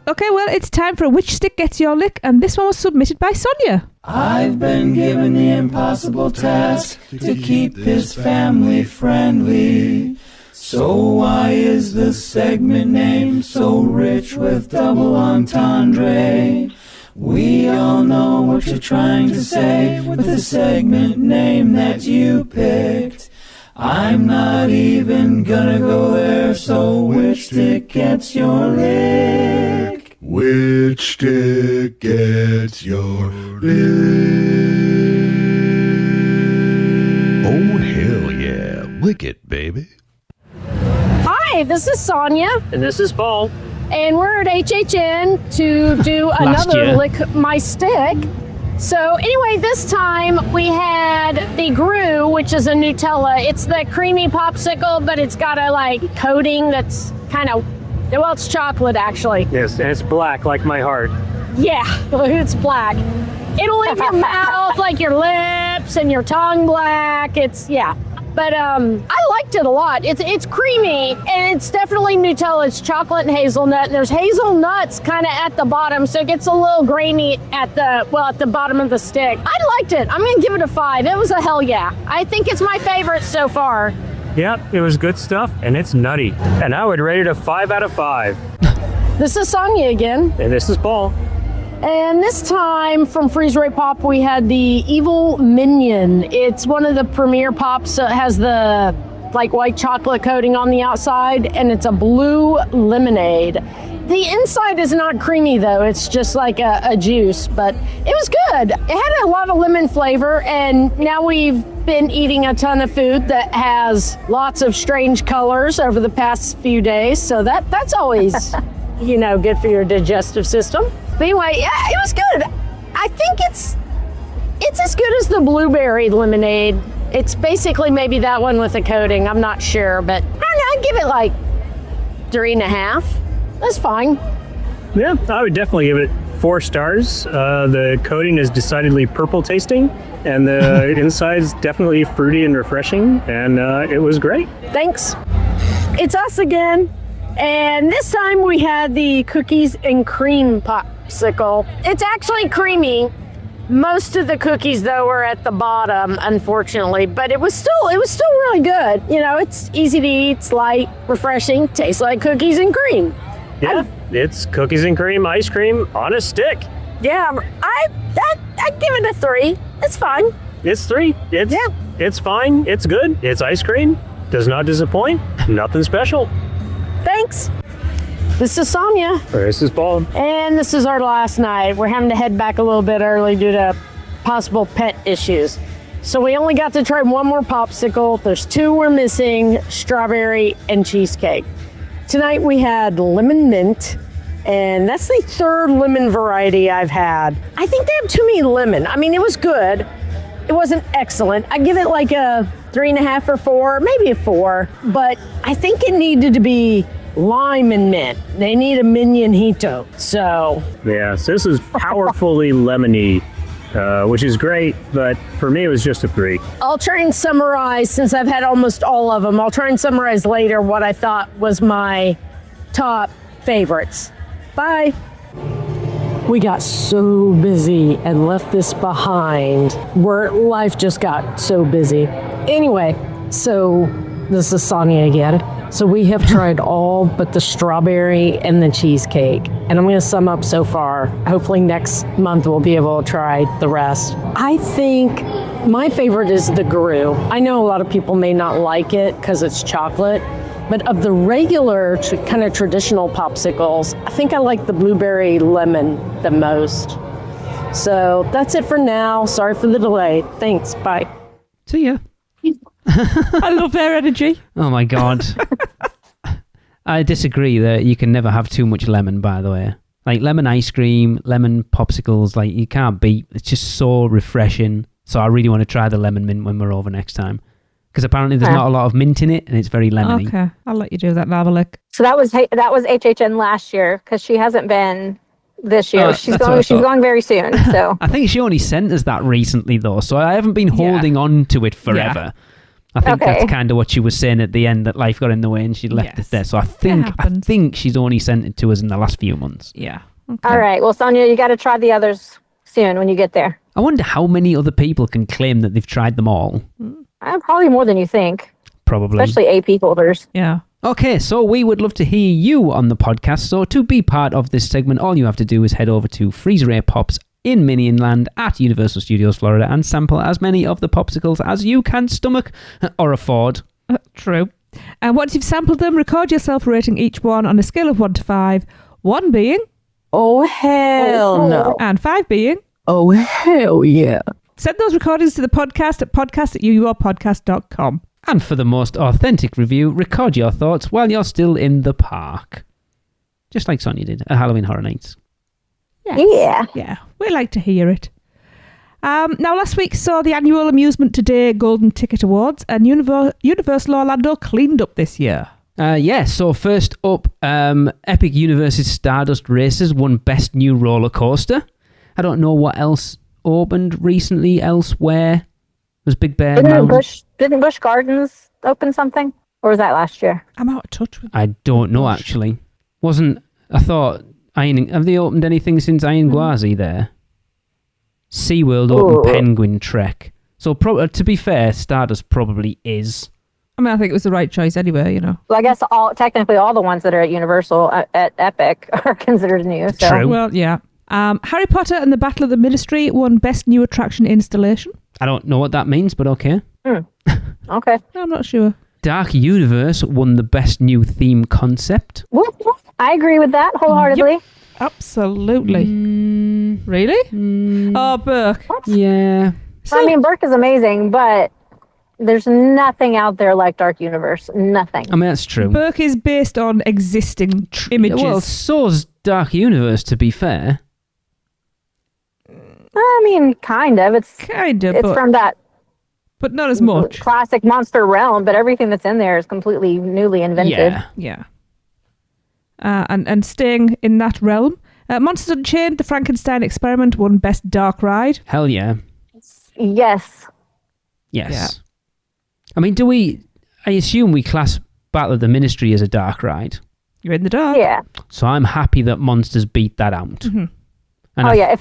Okay, well, it's time for Which Stick Gets Your Lick, and this one was submitted by Sonia. I've been given the impossible task to keep this family friendly. So why is the segment name so rich with double entendre? We all know what you're trying to say with the segment name that you picked. I'm not even gonna go there, so which stick gets your lick? Which stick gets your lick? Oh, hell yeah. Lick it, baby. Hi, this is Sonia. And this is Paul. And we're at HHN to do another Lick My Stick. So anyway, this time we had the Gru, which is a Nutella. It's the creamy popsicle, but it's got a coating that's kind of, well, it's chocolate actually. Yes, and it's black like my heart. Yeah, it's black. It'll leave your mouth, your lips and your tongue black. But I liked it a lot. It's creamy, and it's definitely Nutella. It's chocolate and hazelnut, and there's hazelnuts kind of at the bottom, so it gets a little grainy at the bottom of the stick. I liked it. I'm going to give it a 5. It was a hell yeah. I think it's my favorite so far. Yep, it was good stuff, and it's nutty. And I would rate it a 5 out of 5. This is Sonia again. And this is Paul. And this time from Freeze Ray Pop, we had the Evil Minion. It's one of the premier pops. It has the white chocolate coating on the outside, and it's a blue lemonade. The inside is not creamy though. It's just like a juice, but it was good. It had a lot of lemon flavor, and now we've been eating a ton of food that has lots of strange colors over the past few days, so that's always, good for your digestive system. But anyway, yeah, it was good. I think it's as good as the blueberry lemonade. It's basically maybe that one with a coating. I'm not sure, but I don't know. I'd give it like 3.5. That's fine. Yeah, I would definitely give it 4 stars. The coating is decidedly purple tasting, and the inside is definitely fruity and refreshing, and it was great. Thanks. It's us again, and this time we had the cookies and cream popsicle. It's actually creamy. Most of the cookies, though, were at the bottom, unfortunately, but it was still really good. It's easy to eat, it's light, refreshing, tastes like cookies and cream. Yeah, it's cookies and cream ice cream on a stick. Yeah, I'd give it a 3. It's fine. It's 3. It's fine. It's good. It's ice cream. Does not disappoint. Nothing special. Thanks. This is Sonia. This is Paul. And this is our last night. We're having to head back a little bit early due to possible pet issues. So we only got to try one more popsicle. There's 2 we're missing, strawberry and cheesecake. Tonight we had lemon mint, and that's the 3rd lemon variety I've had. I think they have too many lemon. I mean, it was good. It wasn't excellent. I give it like a 3.5 or 4, maybe a 4, but I think it needed to be lime and mint. They need a minionito, so. Yeah, so this is powerfully lemony, which is great, but for me it was just a 3. I'll try and summarize, since I've had almost all of them, I'll try and summarize later what I thought was my top favorites. Bye. We got so busy and left this behind, where life just got so busy. Anyway, so this is Sonia again. So we have tried all but the strawberry and the cheesecake. And I'm going to sum up so far. Hopefully next month we'll be able to try the rest. I think my favorite is the Guru. I know a lot of people may not like it because it's chocolate, but of the regular kind of traditional popsicles, I think I like the blueberry lemon the most. So that's it for now. Sorry for the delay. Thanks. Bye. See ya. I love their energy. Oh my God. I disagree that you can never have too much lemon, by the way. Like lemon ice cream, lemon popsicles, like you can't beat. It's just so refreshing. So I really want to try the lemon mint when we're over next time. Because apparently there's not a lot of mint in it and it's very lemony. Okay, I'll let you do that, Mavalik. So that was HHN last year because she hasn't been this year. Oh, she's going very soon. So I think she only sent us that recently though, so I haven't been holding on to it forever. Yeah. I think that's kind of what she was saying at the end, that life got in the way and she left it there. So I think she's only sent it to us in the last few months. Yeah. Okay. All right. Well, Sonia, you got to try the others soon when you get there. I wonder how many other people can claim that they've tried them all. Probably more than you think. Probably. Especially AP holders. Yeah. Okay, so we would love to hear you on the podcast. So to be part of this segment, all you have to do is head over to Freezer Ray Pops in Minion Land at Universal Studios Florida and sample as many of the popsicles as you can stomach or afford. True. And once you've sampled them, record yourself rating each one on a scale of 1 to 5. 1 being, oh hell no, and 5 being, oh hell yeah. Send those recordings to the podcast at podcast@uuopodcast.com. And for the most authentic review, record your thoughts while you're still in the park. Just like Sonia did at Halloween Horror Nights. Yes. Yeah, we like to hear it. Now, last week saw the annual Amusement Today Golden Ticket Awards, and Universal Orlando cleaned up this year. So first up, Epic Universe's Stardust Racers won Best New Roller Coaster. I don't know what else opened recently elsewhere. Was Big Bear Mountain? Didn't Busch Gardens open something? Or was that last year? I'm out of touch with I don't know, actually. I thought... have they opened anything since Iron Gwazi there? SeaWorld opened Penguin Trek. So to be fair, Stardust probably is. I mean, I think it was the right choice anyway, you know. Well, I guess technically all the ones that are at Universal at Epic are considered new. So. True. Well, yeah. Harry Potter and the Battle of the Ministry won Best New Attraction Installation. I don't know what that means, but okay. Okay. I'm not sure. Dark Universe won the Best New Theme Concept. I agree with that wholeheartedly. Yep. Absolutely. Really? Oh, Burke. What? Yeah. So, I mean, Burke is amazing, but There's nothing out there like Dark Universe. Nothing. I mean, that's true. Burke is based on existing images. Well, so's Dark Universe, to be fair. I mean, kind of. It's but, from that, but not as much classic monster realm. But everything that's in there is completely newly invented. Yeah. And staying in that realm, Monsters Unchained: The Frankenstein Experiment won Best Dark Ride. Hell yeah. Yes. Yeah. I mean, I assume we class Battle of the Ministry as a dark ride. You're in the dark. Yeah. So I'm happy that Monsters beat that out. Mm-hmm. And yeah.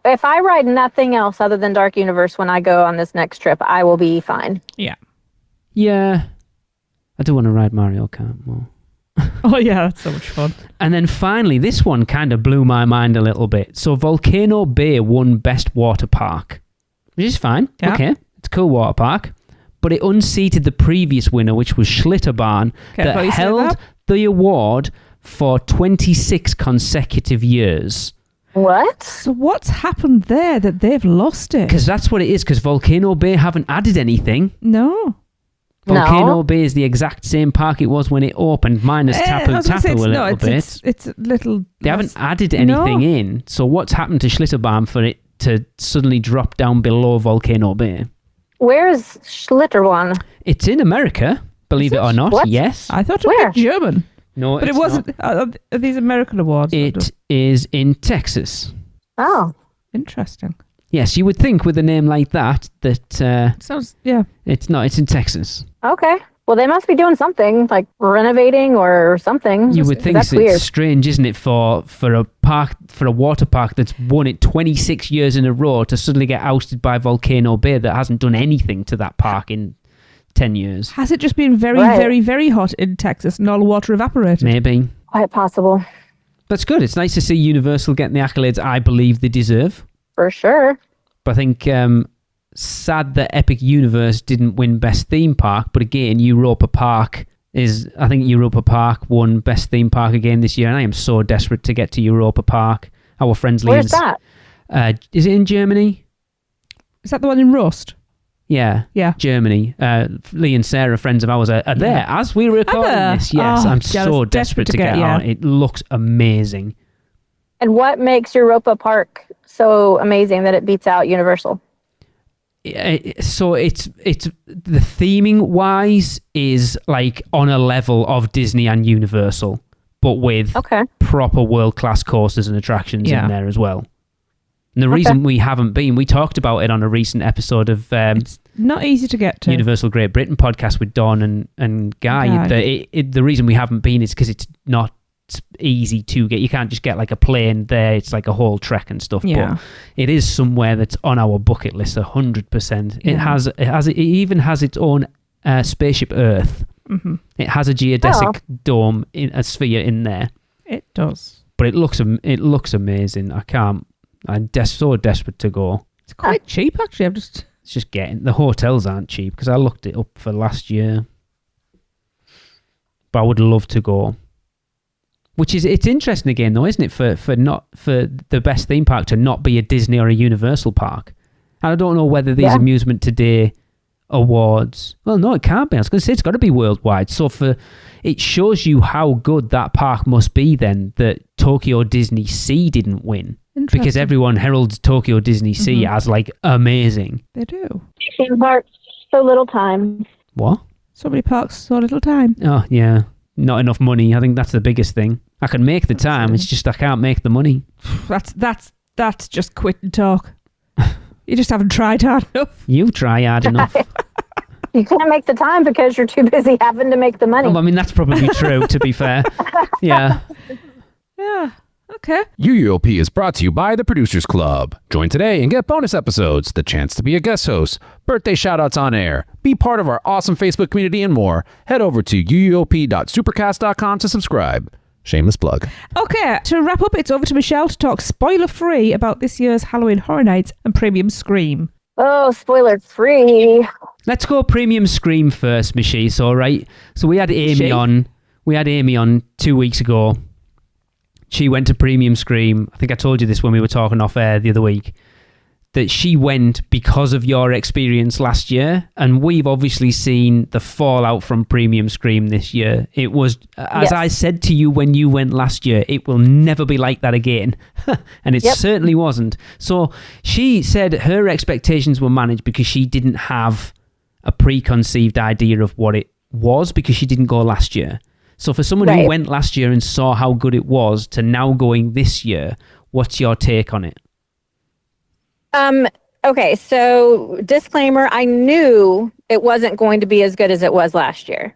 If I ride nothing else other than Dark Universe when I go on this next trip, I will be fine. Yeah. Yeah. I do want to ride Mario Kart more. Oh yeah, that's so much fun. And then finally, this one kind of blew my mind a little bit. So Volcano Bay won Best Water Park, which is fine. Yeah. Okay, it's a cool water park. But it unseated the previous winner, which was Schlitterbahn, that held the award for 26 consecutive years. What? So what's happened there that they've lost it? Because that's what it is, because Volcano Bay haven't added anything. No. Volcano Bay is the exact same park it was when it opened, minus Tapu Tapu a little bit. It's a little... They haven't added anything in. So what's happened to Schlitterbahn for it to suddenly drop down below Volcano Bay? Where is Schlitterbahn? It's in America, believe it or not. What? Yes. I thought it was German. No, but it wasn't. Are these American awards? It is in Texas. Oh. Interesting. Yes, you would think with a name like that sounds, yeah. It's not. It's in Texas. Okay. Well, they must be doing something, like renovating or something. You would think that's it's weird. strange, isn't it, for a water park that's won it 26 years in a row to suddenly get ousted by Volcano Bay that hasn't done anything to that park in 10 years. Has it just been very, very, very hot in Texas and all the water evaporated? Maybe. Quite possible. That's good. It's nice to see Universal getting the accolades I believe they deserve. For sure. But I think sad that Epic Universe didn't win Best Theme Park. But again, Europa Park won Best Theme Park again this year. And I am so desperate to get to Europa Park. Our friends Liam's... Where's that? Is it in Germany? Is that the one in Rust? Yeah. Germany. Lee and Sarah, friends of ours, are there as we record this. Yes, I'm so desperate to get on. It looks amazing. And what makes Europa Park so amazing that it beats out Universal? So it's the theming wise is like on a level of Disney and Universal, but with proper world class courses and attractions in there as well. And the reason we haven't been, we talked about it on a recent episode of it's not easy to get to Universal Great Britain podcast with Dawn and Guy. The reason we haven't been is because it's not easy to get. You can't just get like a plane there. It's like a whole trek and stuff. Yeah. But it is somewhere that's on our bucket list 100%. Yeah. It even has its own spaceship Earth. Mm-hmm. It has a geodesic dome in a sphere in there. It does. But it looks amazing. I'm so desperate to go. It's quite cheap actually. It's just getting the hotels aren't cheap because I looked it up for last year. But I would love to go. It's interesting again though, isn't it, for the best theme park to not be a Disney or a Universal park. And I don't know whether these Amusement Today awards, well no, it can't be. I was going to say it's got to be worldwide. So it shows you how good that park must be then that Tokyo Disney Sea didn't win. Because everyone heralds Tokyo Disney Sea as like amazing. They do. Theme parks, so little time. What? So many parks, so little time. Oh yeah, not enough money. I think that's the biggest thing. I can make the time. It's just I can't make the money. That's just quit and talk. You just haven't tried hard enough. You try hard enough. You can't make the time because you're too busy having to make the money. Oh, I mean, that's probably true, to be fair. Yeah. Yeah. Okay. UUOP is brought to you by the Producers Club. Join today and get bonus episodes, the chance to be a guest host, birthday shoutouts on air, be part of our awesome Facebook community, and more. Head over to uuop.supercast.com to subscribe. Shameless plug. Okay, to wrap up, it's over to Michelle to talk spoiler-free about this year's Halloween Horror Nights and Premium Scream. Oh, spoiler-free. Let's go Premium Scream first, Michelle, all right? So we had Amy on. We had Amy on 2 weeks ago. She went to Premium Scream. I think I told you this when we were talking off air the other week. that she went because of your experience last year, and we've obviously seen the fallout from Premium Scream this year. It was, as I said to you when you went last year, it will never be like that again. And it certainly wasn't. So she said her expectations were managed because she didn't have a preconceived idea of what it was because she didn't go last year. So for someone who went last year and saw how good it was to now going this year, what's your take on it? Okay, so disclaimer, I knew it wasn't going to be as good as it was last year.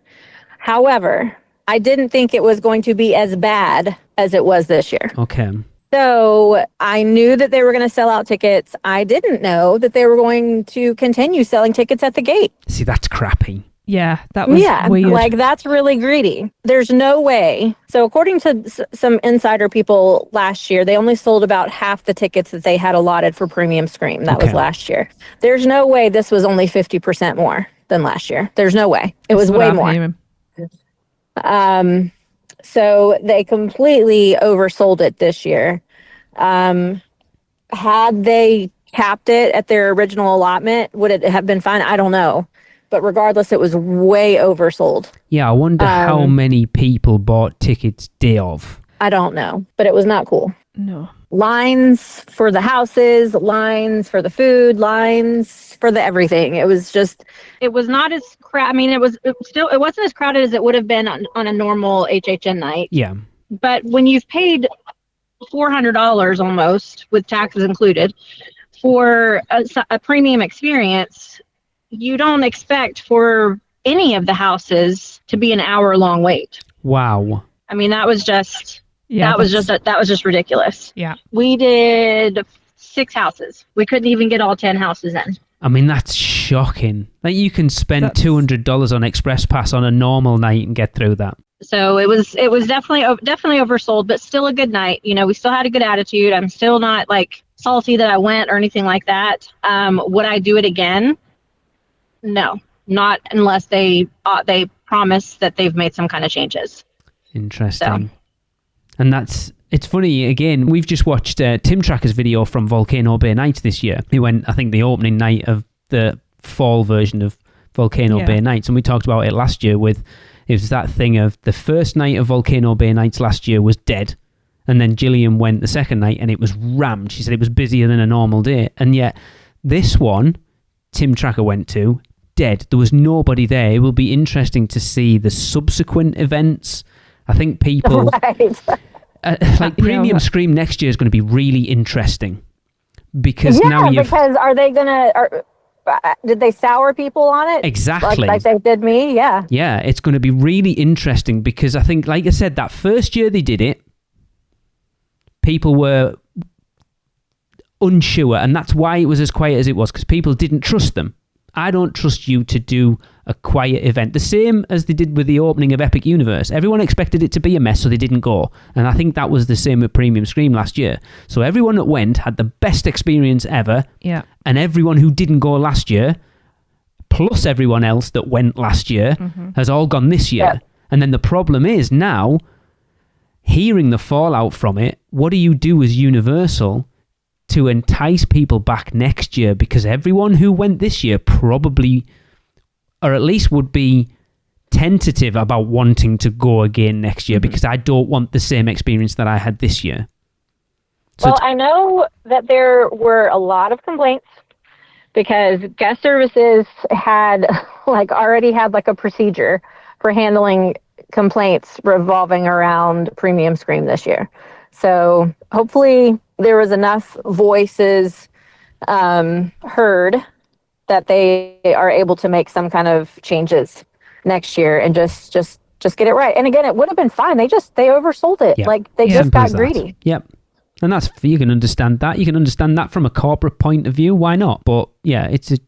However, I didn't think it was going to be as bad as it was this year. Okay. So I knew that they were going to sell out tickets. I didn't know that they were going to continue selling tickets at the gate. See, that's crappy. Yeah, that was weird. Like that's really greedy. There's no way. So according to some insider people last year, they only sold about half the tickets that they had allotted for Premium Scream. That was last year. There's no way this was only 50% more than last year. There's no way. It was way more. So they completely oversold it this year. Had they capped it at their original allotment, would it have been fine? I don't know. But regardless, it was way oversold. Yeah, I wonder how many people bought tickets day of. I don't know, but it was not cool. No. Lines for the houses, lines for the food, lines for the everything. It was just, it was not as I mean, it wasn't as crowded as it would have been on a normal HHN night. Yeah. But when you've paid $400 almost, with taxes included, for a premium experience, you don't expect for any of the houses to be an hour-long wait. Wow. I mean, that was just that was just ridiculous. Yeah. We did 6 houses. We couldn't even get all 10 houses in. I mean, that's shocking. Like, you can spend $200 on Express Pass on a normal night and get through that. So it was definitely oversold, but still a good night. You know, we still had a good attitude. I'm still not like salty that I went or anything like that. Would I do it again? No, not unless they promise that they've made some kind of changes. Interesting. So. And it's funny, again, we've just watched Tim Tracker's video from Volcano Bay Nights this year. He went, I think, the opening night of the fall version of Volcano Bay Nights, and we talked about it last year it was that thing of the first night of Volcano Bay Nights last year was dead, and then Gillian went the second night and it was rammed. She said it was busier than a normal day, and yet this one, Tim Tracker went to, dead. There was nobody there. It will be interesting to see the subsequent events. I think people like Premium Scream next year is going to be really interesting because because are they gonna did they sour people on it exactly like they did me? Yeah, it's going to be really interesting because I think, like I said, that first year they did it, people were unsure, and that's why it was as quiet as it was, because people didn't trust them. I don't trust you to do a quiet event. The same as they did with the opening of Epic Universe. Everyone expected it to be a mess, so they didn't go. And I think that was the same with Premium Scream last year. So everyone that went had the best experience ever. Yeah. And everyone who didn't go last year, plus everyone else that went last year, has all gone this year. Yeah. And then the problem is now, hearing the fallout from it, what do you do as Universal to entice people back next year? Because everyone who went this year probably, or at least would be tentative about wanting to go again next year, because I don't want the same experience that I had this year. So well, I know that there were a lot of complaints because guest services had already had a procedure for handling complaints revolving around Premium Scream this year. So hopefully there was enough voices heard that they are able to make some kind of changes next year and just get it right. And again, it would have been fine. They oversold it. Yep. They just got greedy. Yep. And you can understand that. You can understand that from a corporate point of view. Why not? But yeah, it's a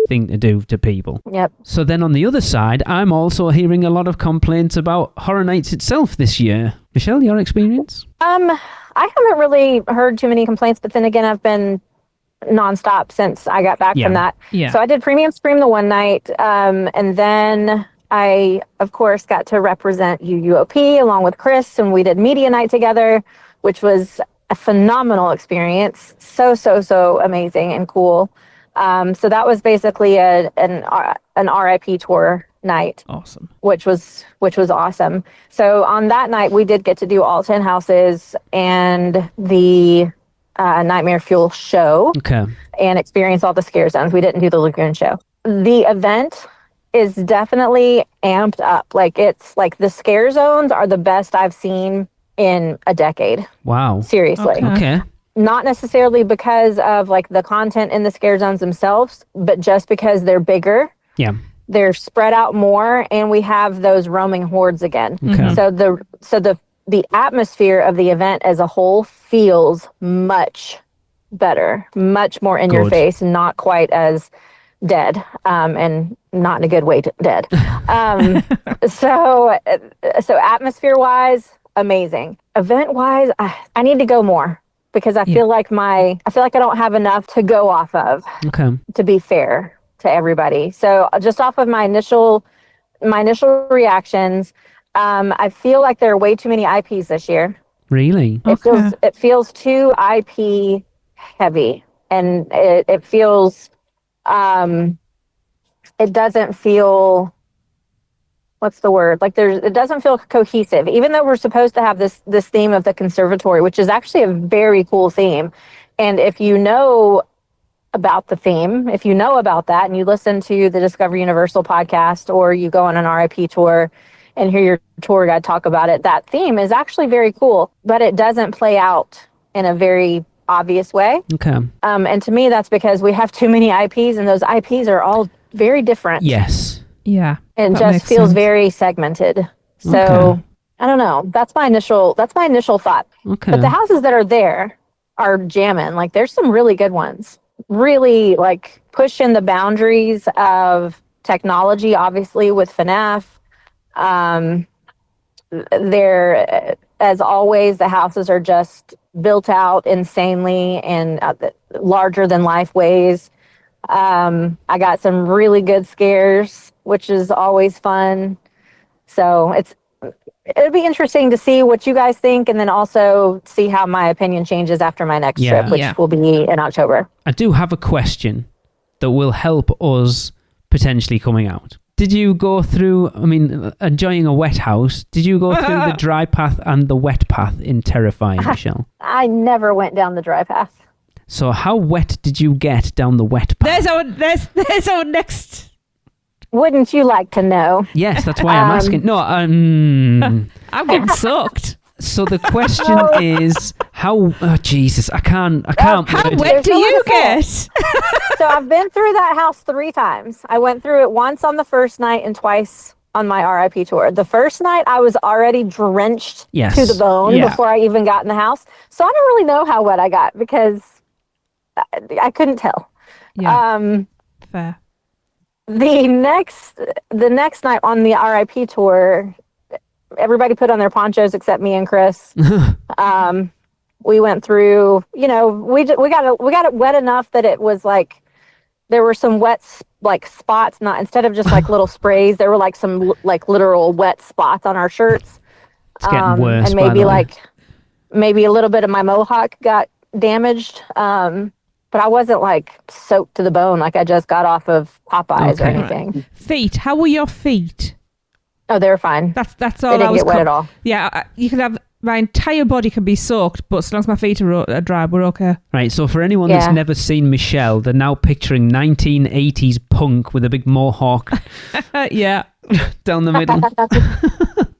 thing to do to people. Yep. So then on the other side, I'm also hearing a lot of complaints about Horror Nights itself this year. Michelle, your experience? I haven't really heard too many complaints, but then again, I've been nonstop since I got back from that. Yeah. So I did Premium Scream the one night, and then I, of course, got to represent UUOP along with Chris, and we did media night together, which was a phenomenal experience. So amazing and cool. So that was basically an RIP tour night. Awesome. Which was awesome. So on that night, we did get to do all 10 houses and the Nightmare Fuel show. Okay. And experience all the scare zones. We didn't do the Lagoon show. The event is definitely amped up. Like, it's like the scare zones are the best I've seen in a decade. Wow. Seriously. Okay. Not necessarily because of like the content in the scare zones themselves, but just because they're bigger. Yeah. They're spread out more, and we have those roaming hordes again. Okay. So the atmosphere of the event as a whole feels much better, much more in your face, not quite as dead, and not in a good way dead. So atmosphere wise, amazing. Event wise, I need to go more because I feel like I don't have enough to go off of. Okay. To be fair to everybody. So just off of my initial reactions, I feel like there are way too many IPs this year. Really? It feels too IP heavy, and it feels it doesn't feel, what's the word? Like it doesn't feel cohesive, even though we're supposed to have this theme of the conservatory, which is actually a very cool theme. And if you know about the theme, if you know about that and you listen to the Discover Universal podcast, or you go on an RIP tour and hear your tour guide talk about it, that theme is actually very cool, but it doesn't play out in a very obvious way. Okay. And to me, that's because we have too many IPs, and those IPs are all very different. Yes. Yeah. And just feels very segmented. So I don't know. That's my initial thought. Okay. But the houses that are there are jamming. Like, there's some really good ones. Really like pushing the boundaries of technology, obviously, with FNAF. There, as always, the houses are just built out insanely and larger than life ways. I got some really good scares, which is always fun. So it'll be interesting to see what you guys think, and then also see how my opinion changes after my next trip, which will be in October. I do have a question that will help us potentially coming out. Did you go through, enjoying a wet house, did you go through the dry path and the wet path in Terrifying, Michelle? I never went down the dry path. So how wet did you get down the wet path? There's our next. Wouldn't you like to know? Yes, that's why I'm asking. No, I'm getting sucked. So the question is, how? Oh Jesus, I can't. How wet do you get? So I've been through that house 3 times. I went through it once on the first night and twice on my RIP tour. The first night I was already drenched to the bone before I even got in the house. So I don't really know how wet I got because I couldn't tell. Yeah. Fair. The next night on the RIP tour, everybody put on their ponchos except me and Chris. We went through, we got it wet enough that it was like there were some wet spots, not instead of just like little sprays, there were like some like literal wet spots on our shirts. It's getting worse. And maybe a little bit of my mohawk got damaged. But I wasn't like soaked to the bone like I just got off of Popeyes or anything. Feet. How were your feet? Oh, they were fine. That's all. They didn't get wet at all. Yeah, you can have my entire body can be soaked, but as long as my feet are dry, we're okay. Right. So for anyone that's never seen Michelle, they're now picturing 1980s punk with a big mohawk. Yeah. Down the middle.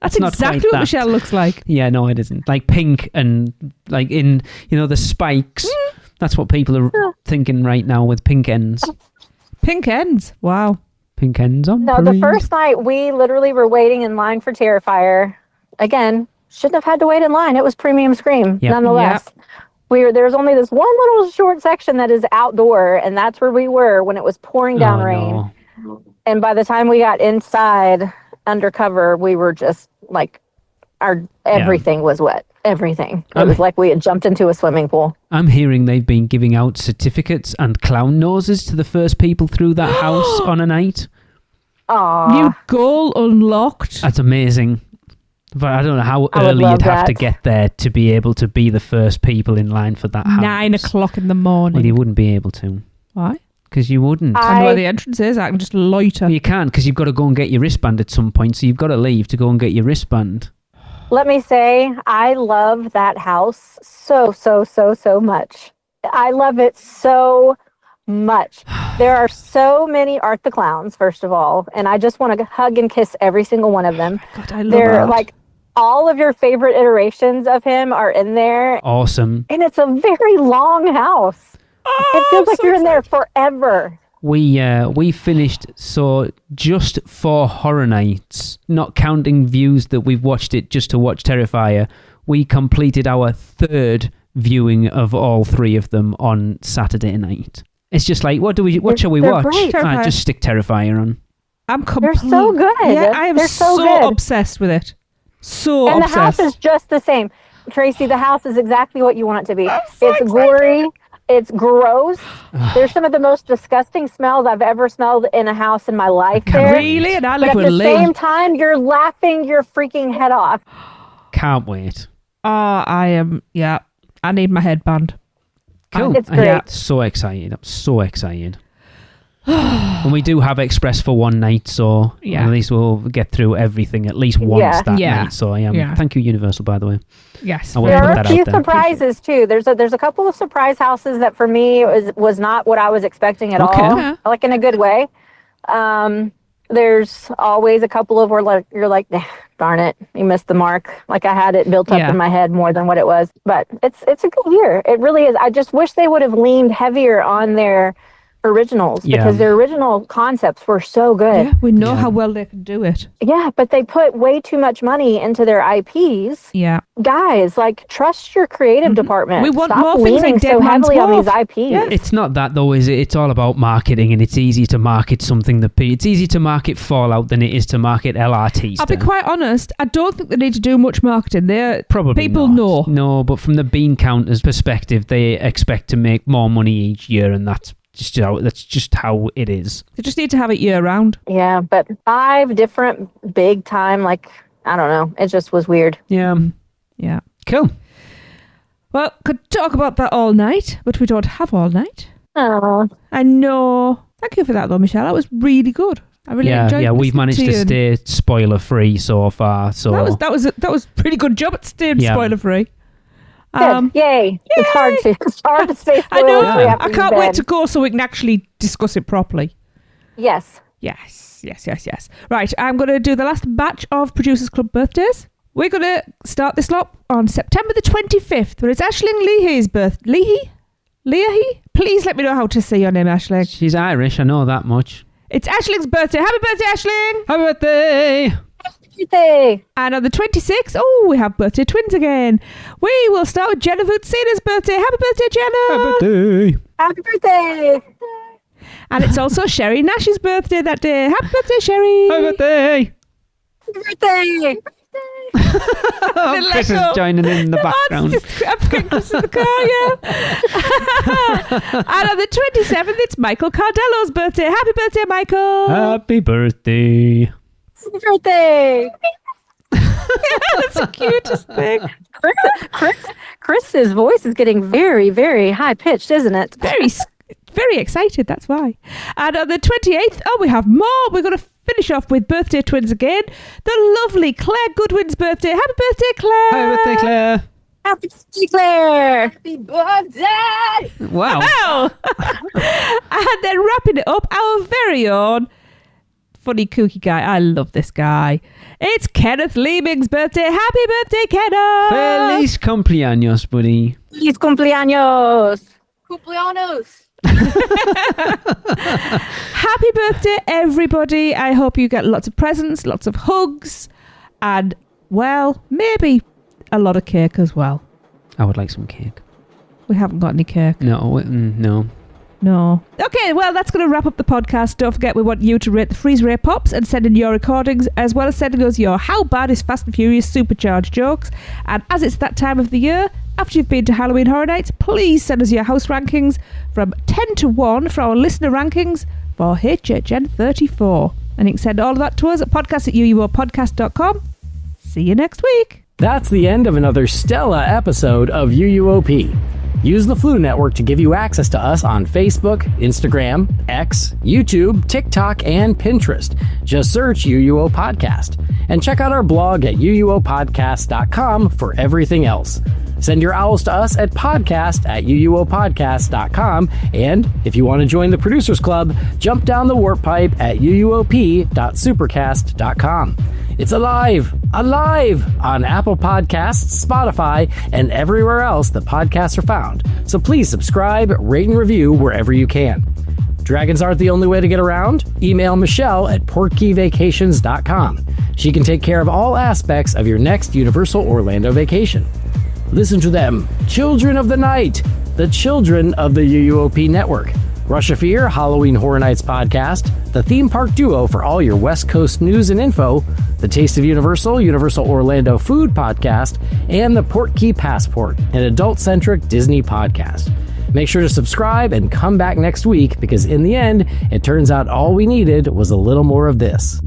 That's exactly what Michelle looks like. Yeah, no, it isn't. Like pink and like in the spikes. That's what people are thinking right now with pink ends. Pink ends? Wow. Pink ends on No, the first night we literally were waiting in line for Terrifier. Again, shouldn't have had to wait in line. It was premium scream, nonetheless. Yep. There's only this one little short section that is outdoor, and that's where we were when it was pouring down rain. No. And by the time we got inside undercover, we were just like, everything was wet. Everything. It was like we had jumped into a swimming pool. I'm hearing they've been giving out certificates and clown noses to the first people through that house on a night. Aww. New goal unlocked. That's amazing. But I don't know how I would early love you'd have to that. get there to be able to be the first people in line for that house. 9 o'clock in the morning. Well, you wouldn't be able to. Why? Because you wouldn't. I know where the entrance is. I can just loiter. Well, you can't, because you've got to go and get your wristband at some point, so you've got to leave to go and get your wristband. Let me say, I love that house so much. I love it so much. There are so many Art the Clowns, first of all, and I just want to hug and kiss every single one of them. God, I love They're Art. like all of your favorite iterations of him are in there, Awesome. and it's a very long house. It feels like you're in there forever. We finished, so just for Horror Nights, not counting views that we've watched it just to watch Terrifier, we completed our 3rd viewing of all 3 of them on Saturday night. It's just like, what shall we They're watch? great. Just stick Terrifier on. They're so good. Yeah, I am They're so good. obsessed with it. So And obsessed. the house is just the same. Tracy, the house is exactly what you want it to be. It's gory. It's gross. There's some of the most disgusting smells I've ever smelled in a house in my life. Really? And I live But with at the Lee. same time, you're laughing your freaking head off. Can't wait. Oh, I am. Yeah, I need my headband. Cool. It's great. I'm so excited. I'm so excited. And we do have Express for one night, so Yeah. at least we'll get through everything at least once that Yeah. night. So I am. Yeah. Thank you, Universal, by the way. Yes. I will There put are that a few out there. surprises too. There's a couple of surprise houses that for me was not what I was expecting at Okay. all. Yeah. Like in a good way. There's always a couple of where you're like, darn it, you missed the mark. Like I had it built up Yeah. in my head more than what it was. But it's a good year. It really is. I just wish they would have leaned heavier on their originals Yeah. because their original concepts were so good. Yeah, we know how well they can do it. Yeah, but they put way too much money into their IPs. Yeah. Guys, like trust your creative department. We want Stop more things leaning like so Dead Man's heavily on Wharf. these IPs. Yeah. It's not that though, is it? It's all about marketing, and it's easy to market something it's easy to market Fallout than it is to market LRT. I'll be quite honest, I don't think they need to do much marketing. Probably people not. know. No, but from the bean counters perspective, they expect to make more money each year, and that's just how it is. They just need to have it year round. Yeah, but 5 different big time, like, I don't know. It just was weird. Yeah. Yeah. Cool. Well, could talk about that all night, but we don't have all night. Oh, I know. Thank you for that though, Michelle. That was really good. I really enjoyed Yeah, we've listening managed to you and stay spoiler free so far. So that was a pretty good job at staying Yeah. spoiler free. good. Yay. It's hard to stay I know. spoiler-free after I you've can't wait been. to go so we can actually discuss it properly. Yes. Yes. Right, I'm going to do the last batch of Producers Club birthdays. We're going to start this lot on September the 25th, where it's Aisling Leahy's birthday. Leahy? Please let me know how to say your name, Aisling. she's Irish, I know that much. It's Aisling's birthday. Happy birthday, Aisling! Happy birthday! Birthday. And on the 26th, we have birthday twins again. We will start with Jenna Vutsina's birthday. Happy birthday, Jenna! Happy birthday! Happy birthday. And it's also Sherry Nash's birthday that day. Happy birthday, Sherry! Happy birthday! Happy birthday. Little Chris is echo. joining in the background. I'm forgetting Chris in the car, yeah. And on the 27th, it's Michael Cardello's birthday. Happy birthday, Michael! Happy birthday! Happy birthday. That's the cutest thing. Chris's voice is getting very, very high pitched, isn't it? Very excited, that's why. And on the 28th, we have more. We're going to finish off with birthday twins again. The lovely Claire Goodwin's birthday. Happy birthday, Claire! Happy birthday, Claire! Happy birthday, Claire. Happy birthday. Wow. Wow. And then wrapping it up, our very own funny kooky guy. I love this guy. It's Kenneth Leeming's birthday. Happy birthday, Kenneth! Feliz cumpleaños, buddy. Feliz cumpleaños. Happy birthday, everybody. I hope you get lots of presents, lots of hugs, and, well, maybe a lot of cake as well. I would like some cake. We haven't got any cake. No, no. No. Okay, well, that's going to wrap up the podcast. Don't forget, we want you to rate the Freeze Ray Pops and send in your recordings, as well as sending us your How Bad is Fast and Furious Supercharged jokes. And as it's that time of the year, after you've been to Halloween Horror Nights, please send us your house rankings from 10 to 1 for our listener rankings for HHN 34. And you can send all of that to us at podcast@uuopodcast.com. See you next week. That's the end of another Stella episode of UUOP. Use the Flu Network to give you access to us on Facebook, Instagram, X, YouTube, TikTok, and Pinterest. Just search UUO Podcast. And check out our blog at uuopodcast.com for everything else. Send your owls to us at podcast@uuopodcast.com. And if you want to join the Producers Club, jump down the warp pipe at uuop.supercast.com. It's alive on Apple Podcasts, Spotify, and everywhere else that podcasts are found. So please subscribe, rate, and review wherever you can. Dragons aren't the only way to get around. Email Michelle at portkeyvacations.com. She can take care of all aspects of your next Universal Orlando vacation. Listen to them, Children of the Night, the children of the UUOP network. Rush of Fear, Halloween Horror Nights podcast, the theme park duo for all your West Coast news and info, the Taste of Universal, Universal Orlando food podcast, and the Portkey Passport, an adult-centric Disney podcast. Make sure to subscribe and come back next week because in the end, it turns out all we needed was a little more of this.